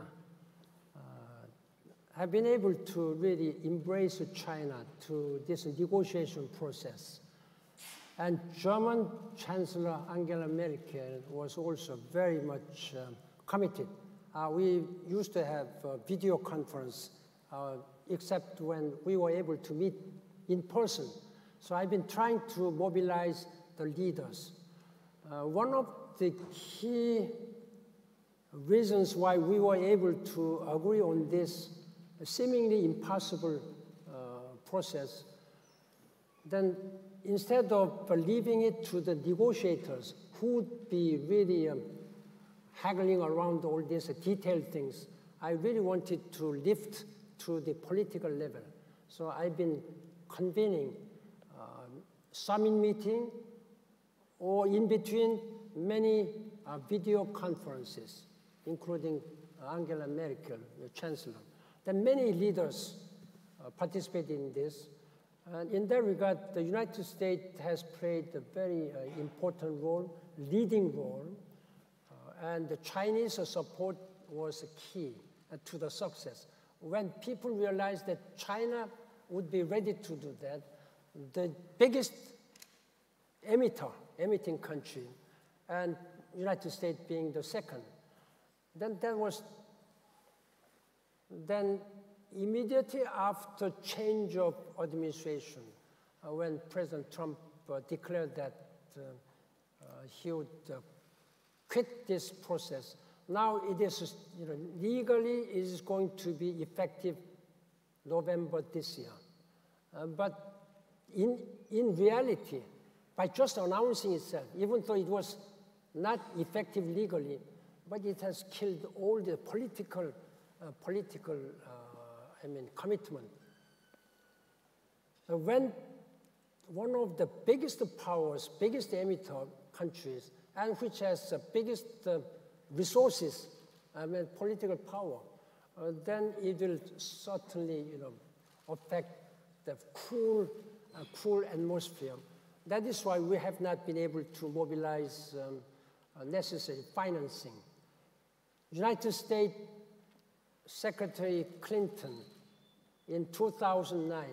have been able to really embrace China to this negotiation process. And German Chancellor Angela Merkel was also very much committed. We used to have a video conference, except when we were able to meet in person. So I've been trying to mobilize the leaders. One of the key reasons why we were able to agree on this seemingly impossible process, then instead of leaving it to the negotiators who would be really haggling around all these detailed things, I really wanted to lift to the political level. So I've been convening summit meeting or in between many video conferences, including Angela Merkel, the Chancellor. Then many leaders participated in this. And in that regard, the United States has played a very important role, leading role, and the Chinese support was key. to the success. When people realized that China would be ready to do that, the biggest emitting country, and United States being the second, then immediately after change of administration, when President Trump declared that he would quit this process, now it is, legally it is going to be effective November this year. But in reality, by just announcing itself, even though it was not effective legally, but it has killed all the political commitment. When one of the biggest powers, biggest emitter countries, and which has the biggest resources, political power, then it will certainly, affect the cool atmosphere. That is why we have not been able to mobilize necessary financing. United States Secretary Clinton in 2009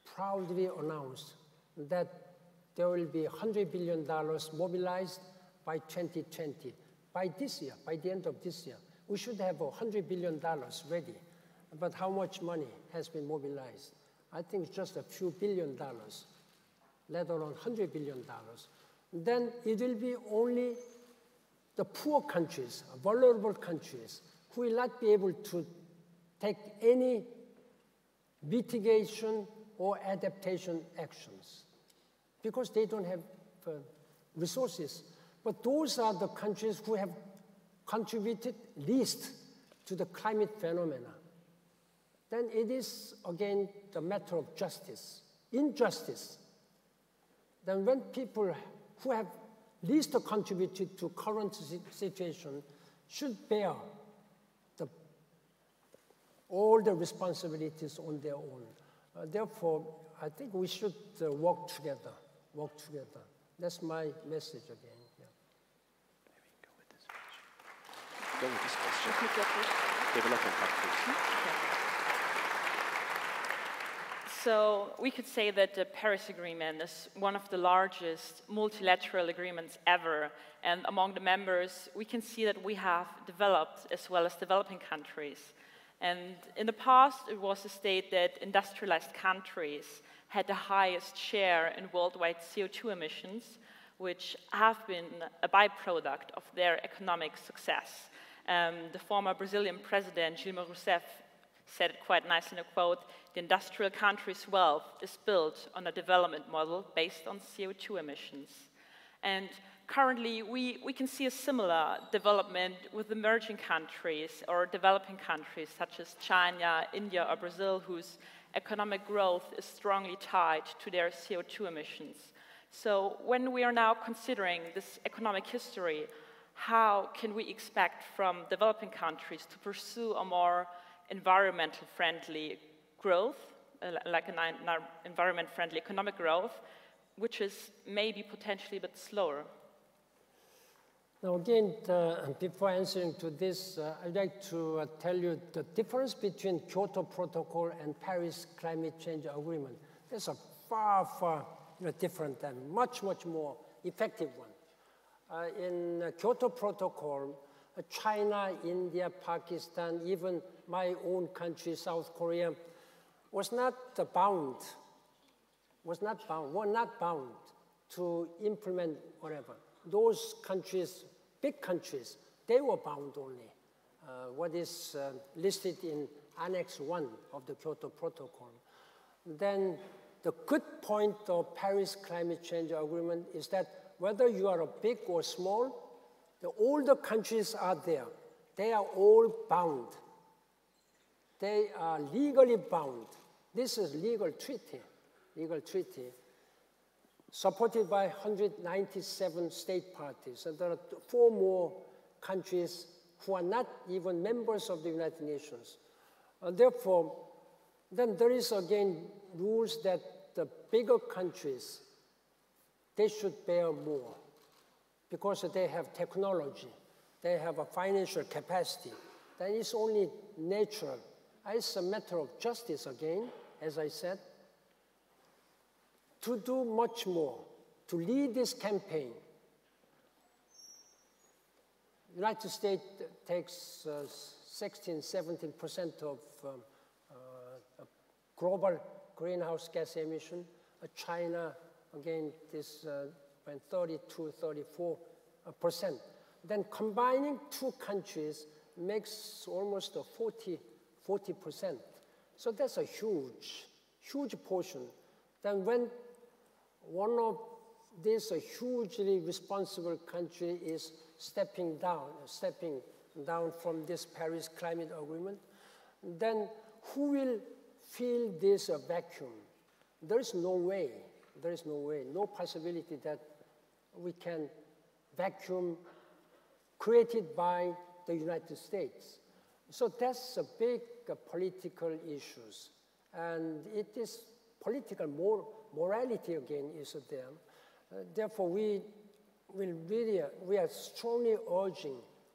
proudly announced that there will be $100 billion mobilized by 2020. By this year, by the end of this year, we should have $100 billion ready. But how much money has been mobilized? I think it's just a few $billion, let alone $100 billion. Then it will be only the poor countries, vulnerable countries, who will not be able to take any mitigation or adaptation actions because they don't have resources. But those are the countries who have contributed least to the climate phenomena. Then it is, again, the matter of justice, injustice. Then when people who have least contributed to current situation should bear all the responsibilities on their own. Therefore, I think we should work together. That's my message again. Yeah. Maybe go with this question. Go with this question. Developing countries. So we could say that the Paris Agreement is one of the largest multilateral agreements ever. And among the members, we can see that we have developed as well as developing countries. And in the past, it was a state that industrialized countries had the highest share in worldwide CO2 emissions, which have been a byproduct of their economic success. The former Brazilian president, Dilma Rousseff, said it quite nice in a quote, "The industrial country's wealth is built on a development model based on CO2 emissions." And currently, we can see a similar development with emerging countries or developing countries such as China, India, or Brazil, whose economic growth is strongly tied to their CO2 emissions. So when we are now considering this economic history, how can we expect from developing countries to pursue a more environmental friendly growth, like an environment friendly economic growth, which is maybe potentially a bit slower? Now again, before answering to this, I'd like to tell you the difference between Kyoto Protocol and Paris Climate Change Agreement. There's a far different and much more effective one. In Kyoto Protocol, China, India, Pakistan, even my own country, South Korea, were not bound to implement whatever. Those countries, big countries, they were bound only. What is listed in Annex 1 of the Kyoto Protocol. Then the good point of Paris Climate Change Agreement is that whether you are big or small, all the countries are there. They are all bound. They are legally bound. This is legal treaty, supported by 197 state parties. And there are 4 more countries who are not even members of the United Nations. Therefore, then there is again rules that the bigger countries, they should bear more because they have technology, they have a financial capacity. then it's only natural. It's a matter of justice again, as I said, to do much more, to lead this campaign. The United States takes 16–17% of global greenhouse gas emission. China, again, is 32–34%. Then combining two countries makes almost 40%. So that's a huge portion. Then when one of these hugely responsible country is stepping down from this Paris climate agreement, then who will fill this vacuum? There is no way, no possibility that we can vacuum created by the United States. So that's a big political issues. And it is political morality again is there. Therefore, we are strongly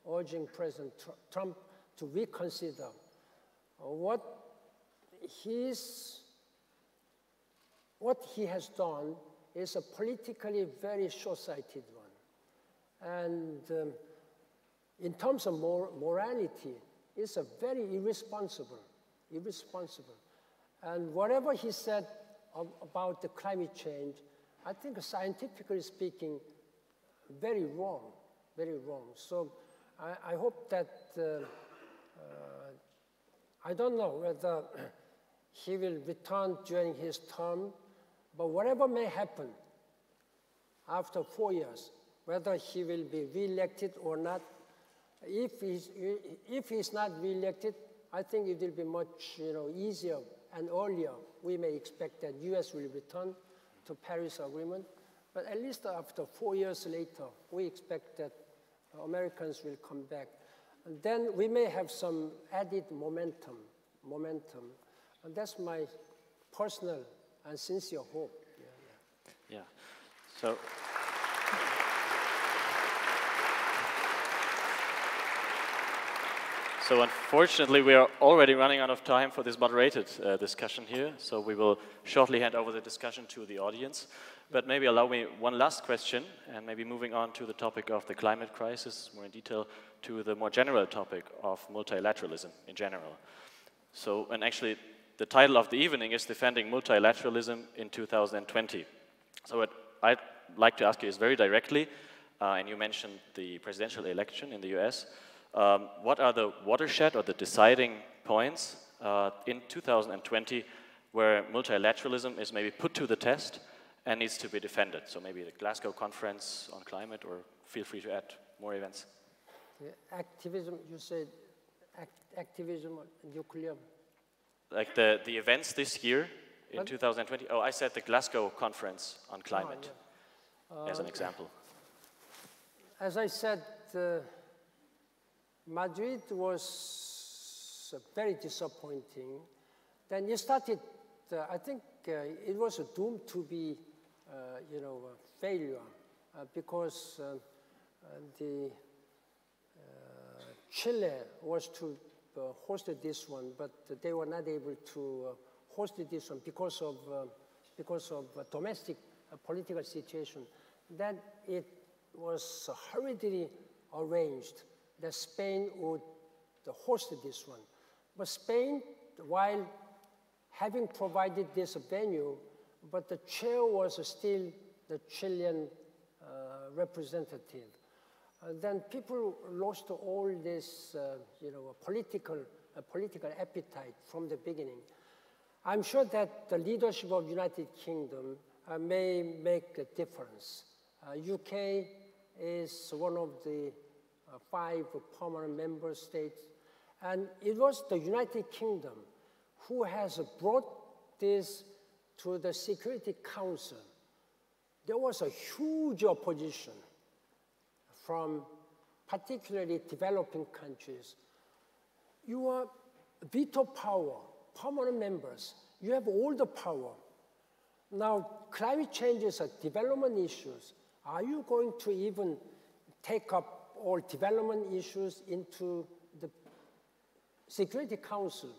urging President Trump to reconsider what he has done is a politically very short-sighted one. And in terms of morality, it's a very irresponsible. And whatever he said about the climate change, I think scientifically speaking, very wrong. So I hope that, I don't know whether he will return during his term, but whatever may happen after 4 years, whether he will be re-elected or not, if he's not re-elected, I think it will be much easier and earlier. We may expect that U.S. will return to Paris Agreement, but at least after 4 years later, we expect that Americans will come back. And then we may have some added momentum. And that's my personal and sincere hope. Yeah. So. So unfortunately, we are already running out of time for this moderated discussion here. So we will shortly hand over the discussion to the audience. But maybe allow me one last question, and maybe moving on to the topic of the climate crisis, more in detail to the more general topic of multilateralism in general. So, and actually, the title of the evening is Defending Multilateralism in 2020. So what I'd like to ask you is very directly, and you mentioned the presidential election in the US, what are the watershed or the deciding points in 2020 where multilateralism is maybe put to the test and needs to be defended? So maybe the Glasgow conference on climate, or feel free to add more events. Activism, you said activism on nuclear? Like the events this year in 2020? Oh, I said the Glasgow conference on climate as an example. As I said, Madrid was very disappointing. Then it started, I think it was doomed to be, a failure because the Chile was to host this one, but they were not able to host this one because of domestic political situation. Then it was hurriedly arranged that Spain would host this one. But Spain, while having provided this venue, but the chair was still the Chilean representative. Then people lost all this, political appetite from the beginning. I'm sure that the leadership of the United Kingdom may make a difference. UK is one of the 5 permanent member states, and it was the United Kingdom who has brought this to the Security Council. There was a huge opposition from particularly developing countries. You are veto power, permanent members. You have all the power. Now, climate change is a development issues. Are you going to even take up all development issues into the Security Council,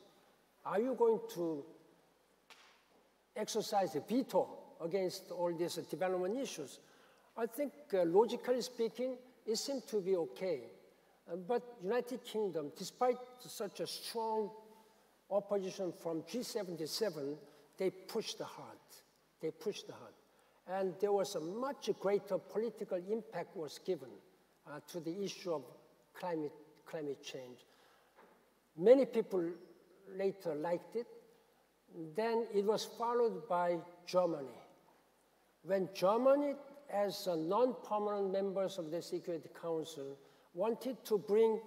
are you going to exercise a veto against all these development issues? I think, logically speaking, it seemed to be okay. But United Kingdom, despite such a strong opposition from G77, they pushed hard. They pushed hard. And there was a much greater political impact was given to the issue of climate change. Many people later liked it. Then it was followed by Germany. When Germany, as a non-permanent members of the Security Council, wanted to bring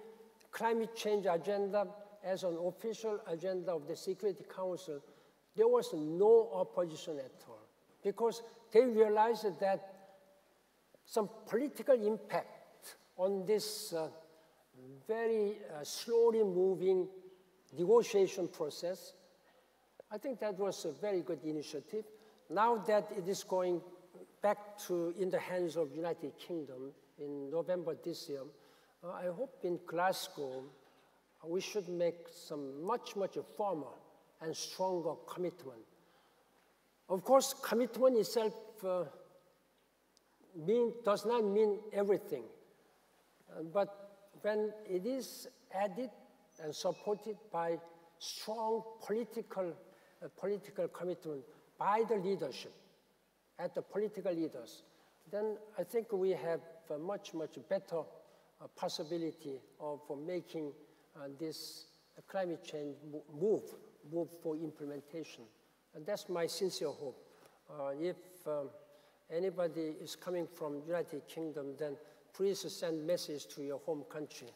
climate change agenda as an official agenda of the Security Council, there was no opposition at all, because they realized that some political impact on this very slowly moving negotiation process. I think that was a very good initiative. Now that it is going back to in the hands of United Kingdom in November this year, I hope in Glasgow we should make some much firmer and stronger commitment. Of course, commitment itself does not mean everything, but when it is added and supported by strong political commitment by the leadership, at the political leaders, then I think we have a much better possibility of making this climate change move for implementation. And that's my sincere hope. If anybody is coming from United Kingdom, then please send message to your home country.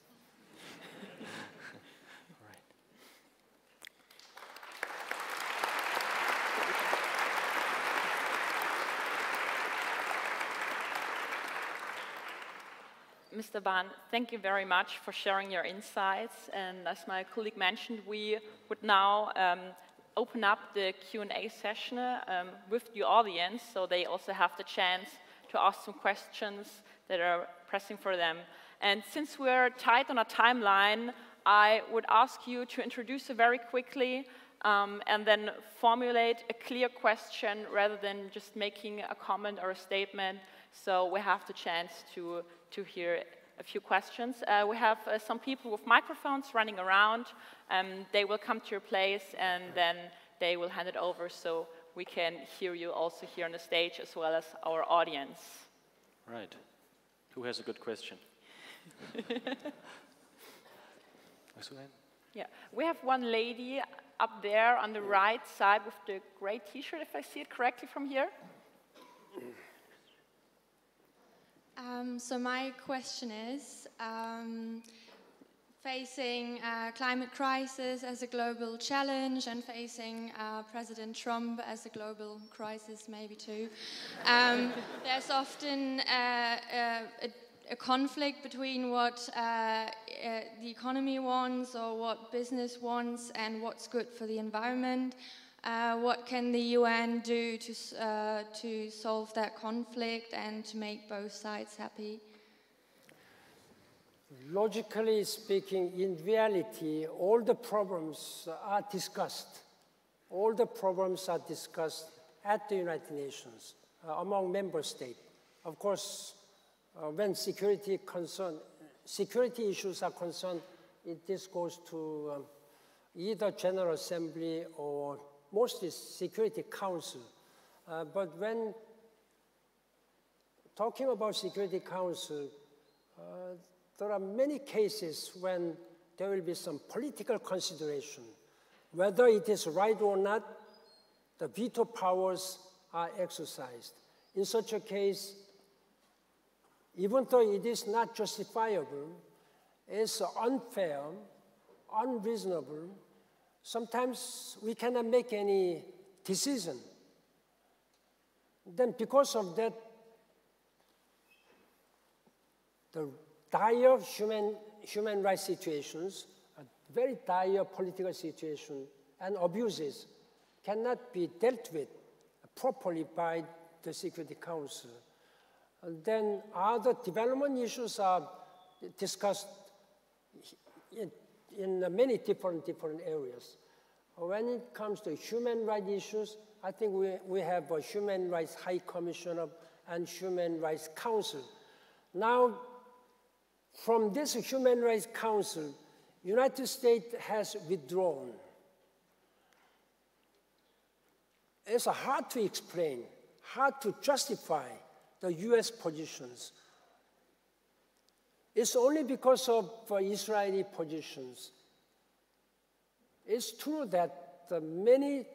Mr. Ban, thank you very much for sharing your insights. And as my colleague mentioned, we would now open up the Q&A session with the audience, so they also have the chance to ask some questions that are pressing for them. And since we're tight on a timeline, I would ask you to introduce you very quickly and then formulate a clear question rather than just making a comment or a statement, so we have the chance to hear a few questions. We have some people with microphones running around. They will come to your place and then they will hand it over so we can hear you also here on the stage as well as our audience. Right. Who has a good question? Yeah, we have one lady up there on the right side with the gray t-shirt, if I see it correctly from here. So my question is, facing climate crisis as a global challenge and facing President Trump as a global crisis maybe too, there's often a conflict between what the economy wants or what business wants and what's good for the environment. What can the UN do to solve that conflict and to make both sides happy? Logically speaking, in reality, all the problems are discussed. All the problems are discussed at the United Nations among member states. Of course, when security issues are concerned, this goes to either General Assembly or mostly Security Council. But when talking about Security Council, there are many cases when there will be some political consideration. Whether it is right or not, the veto powers are exercised. In such a case, even though it is not justifiable, it's unfair, unreasonable, sometimes we cannot make any decision. Then because of that, the dire human rights situations, a very dire political situation, and abuses cannot be dealt with properly by the Security Council. And then other development issues are discussed in many different areas. When it comes to human rights issues, I think we have a Human Rights High Commissioner and Human Rights Council. Now, from this Human Rights Council, United States has withdrawn. It's hard to explain, hard to justify the US positions. It's only because of Israeli positions. It's true that many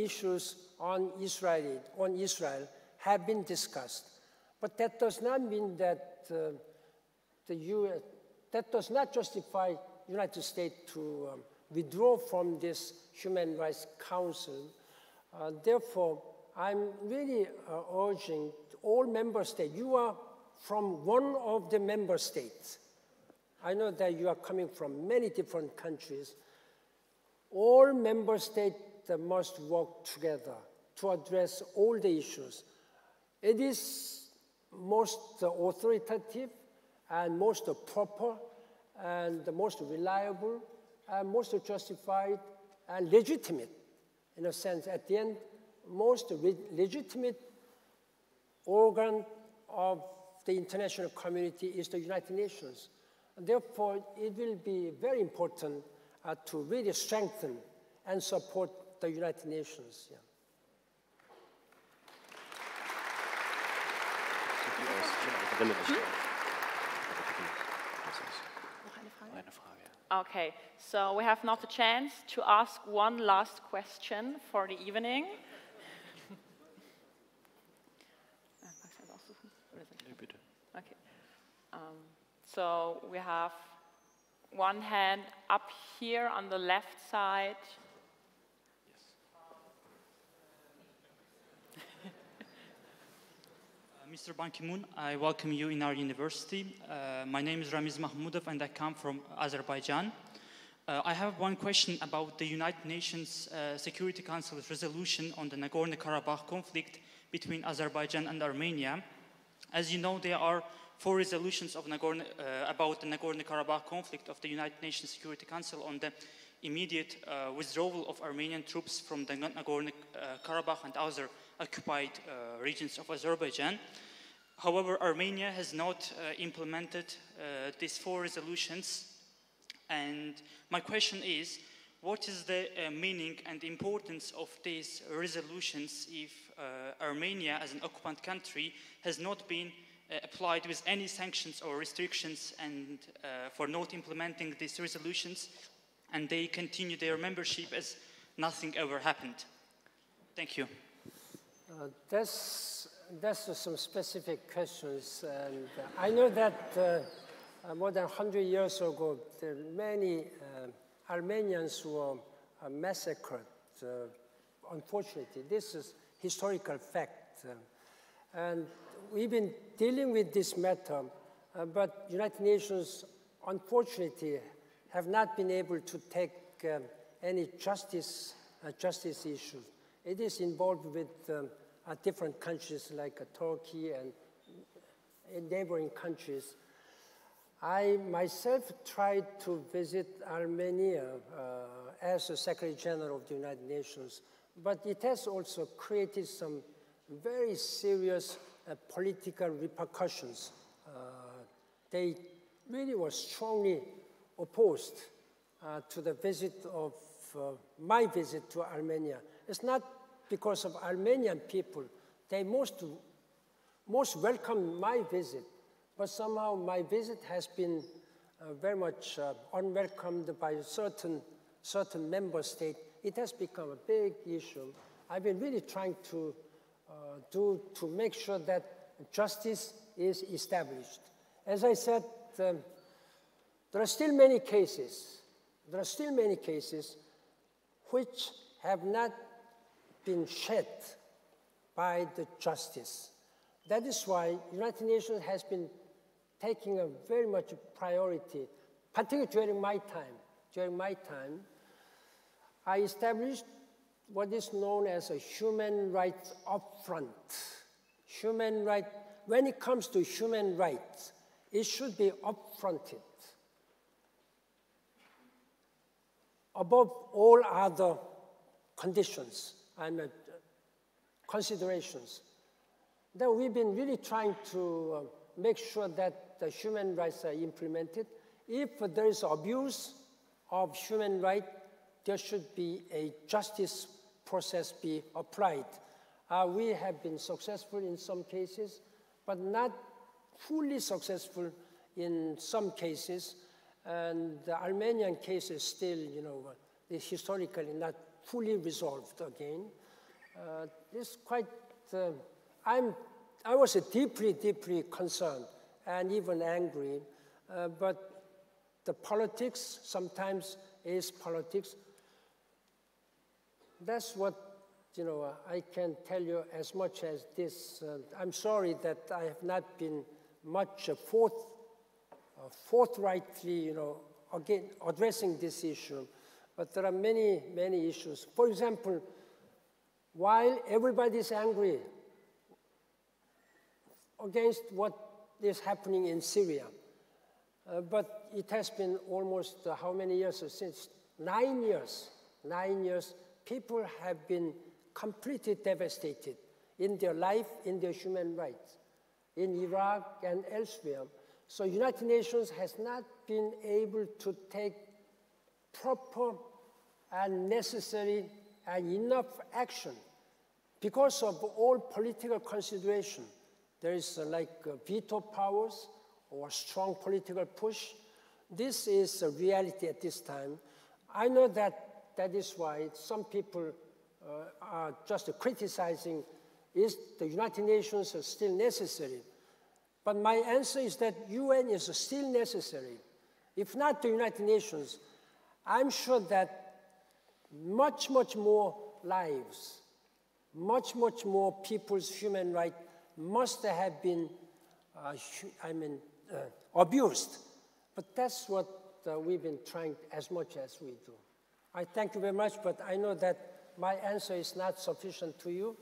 issues on Israel have been discussed, but that does not mean that that does not justify United States to withdraw from this Human Rights Council. Therefore, I'm really urging all member states. You are from one of the member states. I know that you are coming from many different countries. All member states must work together to address all the issues. It is most authoritative and most proper and the most reliable and most justified and legitimate, in a sense. At the end, most legitimate organ of the international community is the United Nations. And therefore, it will be very important to really strengthen and support the United Nations. Yeah. Okay, so we have not a chance to ask one last question for the evening. Okay. So we have one hand up here on the left side. Mr. Ban Ki-moon, I welcome you in our university. My name is Ramiz Mahmoudov and I come from Azerbaijan. I have one question about the United Nations Security Council's resolution on the Nagorno-Karabakh conflict between Azerbaijan and Armenia. As you know, there are 4 resolutions of about the Nagorno-Karabakh conflict of the United Nations Security Council on the immediate withdrawal of Armenian troops from the Nagorno-Karabakh and other occupied regions of Azerbaijan. However, Armenia has not implemented these 4 resolutions. And my question is, what is the meaning and importance of these resolutions if Armenia, as an occupant country, has not been applied with any sanctions or restrictions and for not implementing these resolutions, and they continue their membership as nothing ever happened? Thank you. That's some specific questions. And I know that more than 100 years ago, there were many Armenians were massacred. Unfortunately, this is historical fact. And we've been dealing with this matter, but United Nations, unfortunately, have not been able to take any justice issues. It is involved with different countries like Turkey and neighboring countries. I myself tried to visit Armenia as a Secretary General of the United Nations, but it has also created some very serious political repercussions. They really were strongly opposed to the visit of my visit to Armenia. It's not because of Armenian people. They most welcome my visit, but somehow my visit has been very much unwelcomed by certain member states. It has become a big issue. I've been really trying to make sure that justice is established. As I said, there are still many cases. There are still many cases which have not been shed by the justice. That is why United Nations has been taking a very much priority, particularly during my time. During my time, I established what is known as a human rights upfront. Human right, when it comes to human rights, it should be upfronted. above all other conditions and considerations, then we've been really trying to make sure that the human rights are implemented. If there is abuse of human rights, there should be a justice process be applied. We have been successful in some cases, but not fully successful in some cases. And the Armenian case is still, is historically not fully resolved again. It's quite, I was deeply, deeply concerned and even angry, but the politics sometimes is politics. That's what, I can tell you as much as this. I'm sorry that I have not been much forthrightly, again, addressing this issue. But there are many, many issues. For example, while everybody is angry against what is happening in Syria, but it has been almost how many years? Since 9 years. 9 years, people have been completely devastated in their life, in their human rights, in Iraq and elsewhere. So United Nations has not been able to take proper and necessary and enough action because of all political consideration. There is veto powers or strong political push. This is a reality at this time. I know that is why some people are just criticizing, is the United Nations still necessary? But my answer is that UN is still necessary. If not the United Nations, I'm sure that much, much more lives, much, much more people's human rights must have been, abused. But that's what we've been trying as much as we do. I thank you very much, but I know that my answer is not sufficient to you,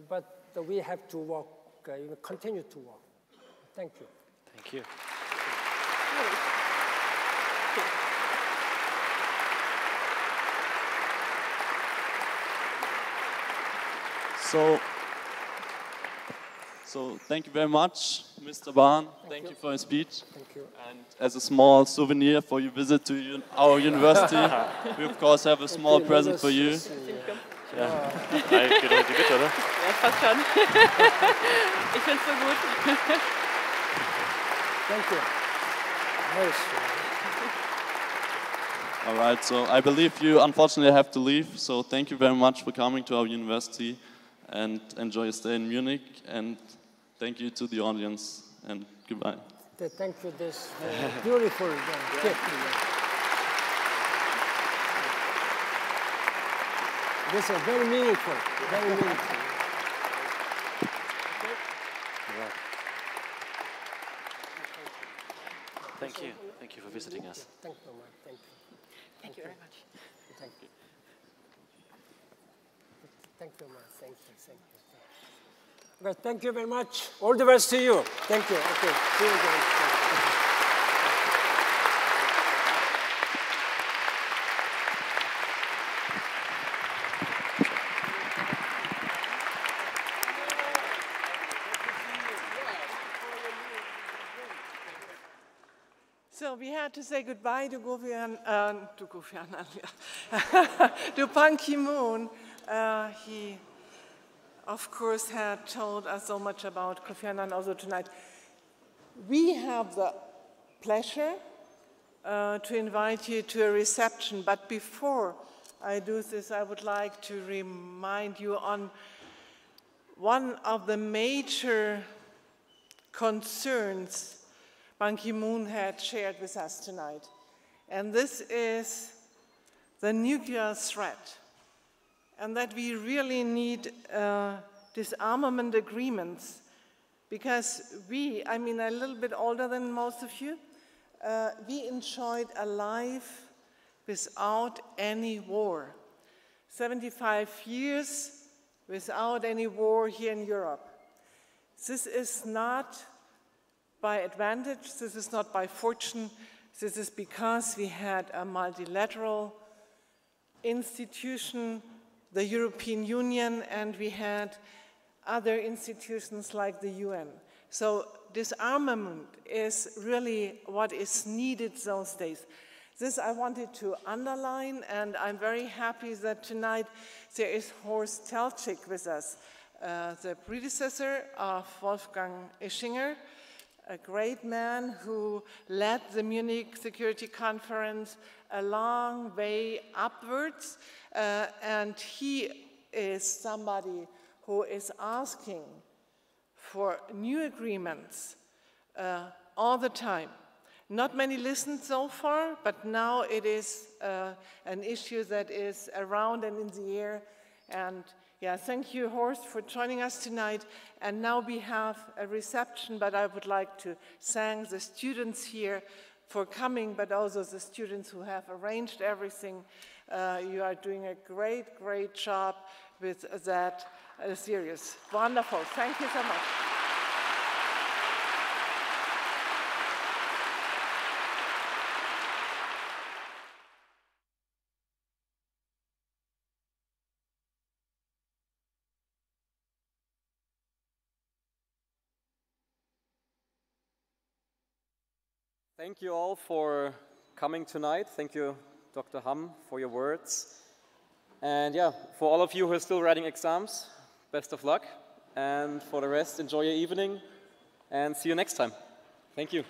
but we have to work, continue to work. Thank you. Thank you. So thank you very much, Mr. Bahn. Thank you for your speech. Thank you. And as a small souvenir for your visit to our university, we of course have a small present for you. Ja. Geht heute mit, oder? Ja, fast schon. Ich finde es so gut. Thank you. Nice. All right, so I believe you unfortunately have to leave, so thank you very much for coming to our university and enjoy your stay in Munich, and thank you to the audience, and goodbye. Thank you, this beautiful gift. This is very meaningful, very meaningful. Thank you for visiting us. Thank you, Omar. Thank you. Thank you very much. Thank you. Thank you, Omar. Thank you. Thank you. Okay, thank you very much. All the best to you. Thank you. Okay. See you again. Thank you. So we had to say goodbye to to Ban Ki-moon. He, of course, had told us so much about Kofi Annan also tonight. We have the pleasure to invite you to a reception, but before I do this, I would like to remind you on one of the major concerns Ban Ki-moon had shared with us tonight. And this is the nuclear threat. And that we really need disarmament agreements, because we, I mean, a little bit older than most of you, we enjoyed a life without any war. 75 years without any war here in Europe. This is not by advantage, this is not by fortune, this is because we had a multilateral institution, the European Union, and we had other institutions like the UN. So disarmament is really what is needed those days. This I wanted to underline, and I'm very happy that tonight there is Horst Teltschik with us, the predecessor of Wolfgang Ischinger, a great man who led the Munich Security Conference a long way upwards, and he is somebody who is asking for new agreements all the time. Not many listened so far, but now it is an issue that is around and in the air. And yeah, thank you, Horst, for joining us tonight. And now we have a reception, but I would like to thank the students here for coming, but also the students who have arranged everything. You are doing a great, great job with that series. Wonderful. Thank you so much. Thank you all for coming tonight. Thank you, Dr. Hamm, for your words. And yeah, for all of you who are still writing exams, best of luck. And for the rest, enjoy your evening and see you next time. Thank you.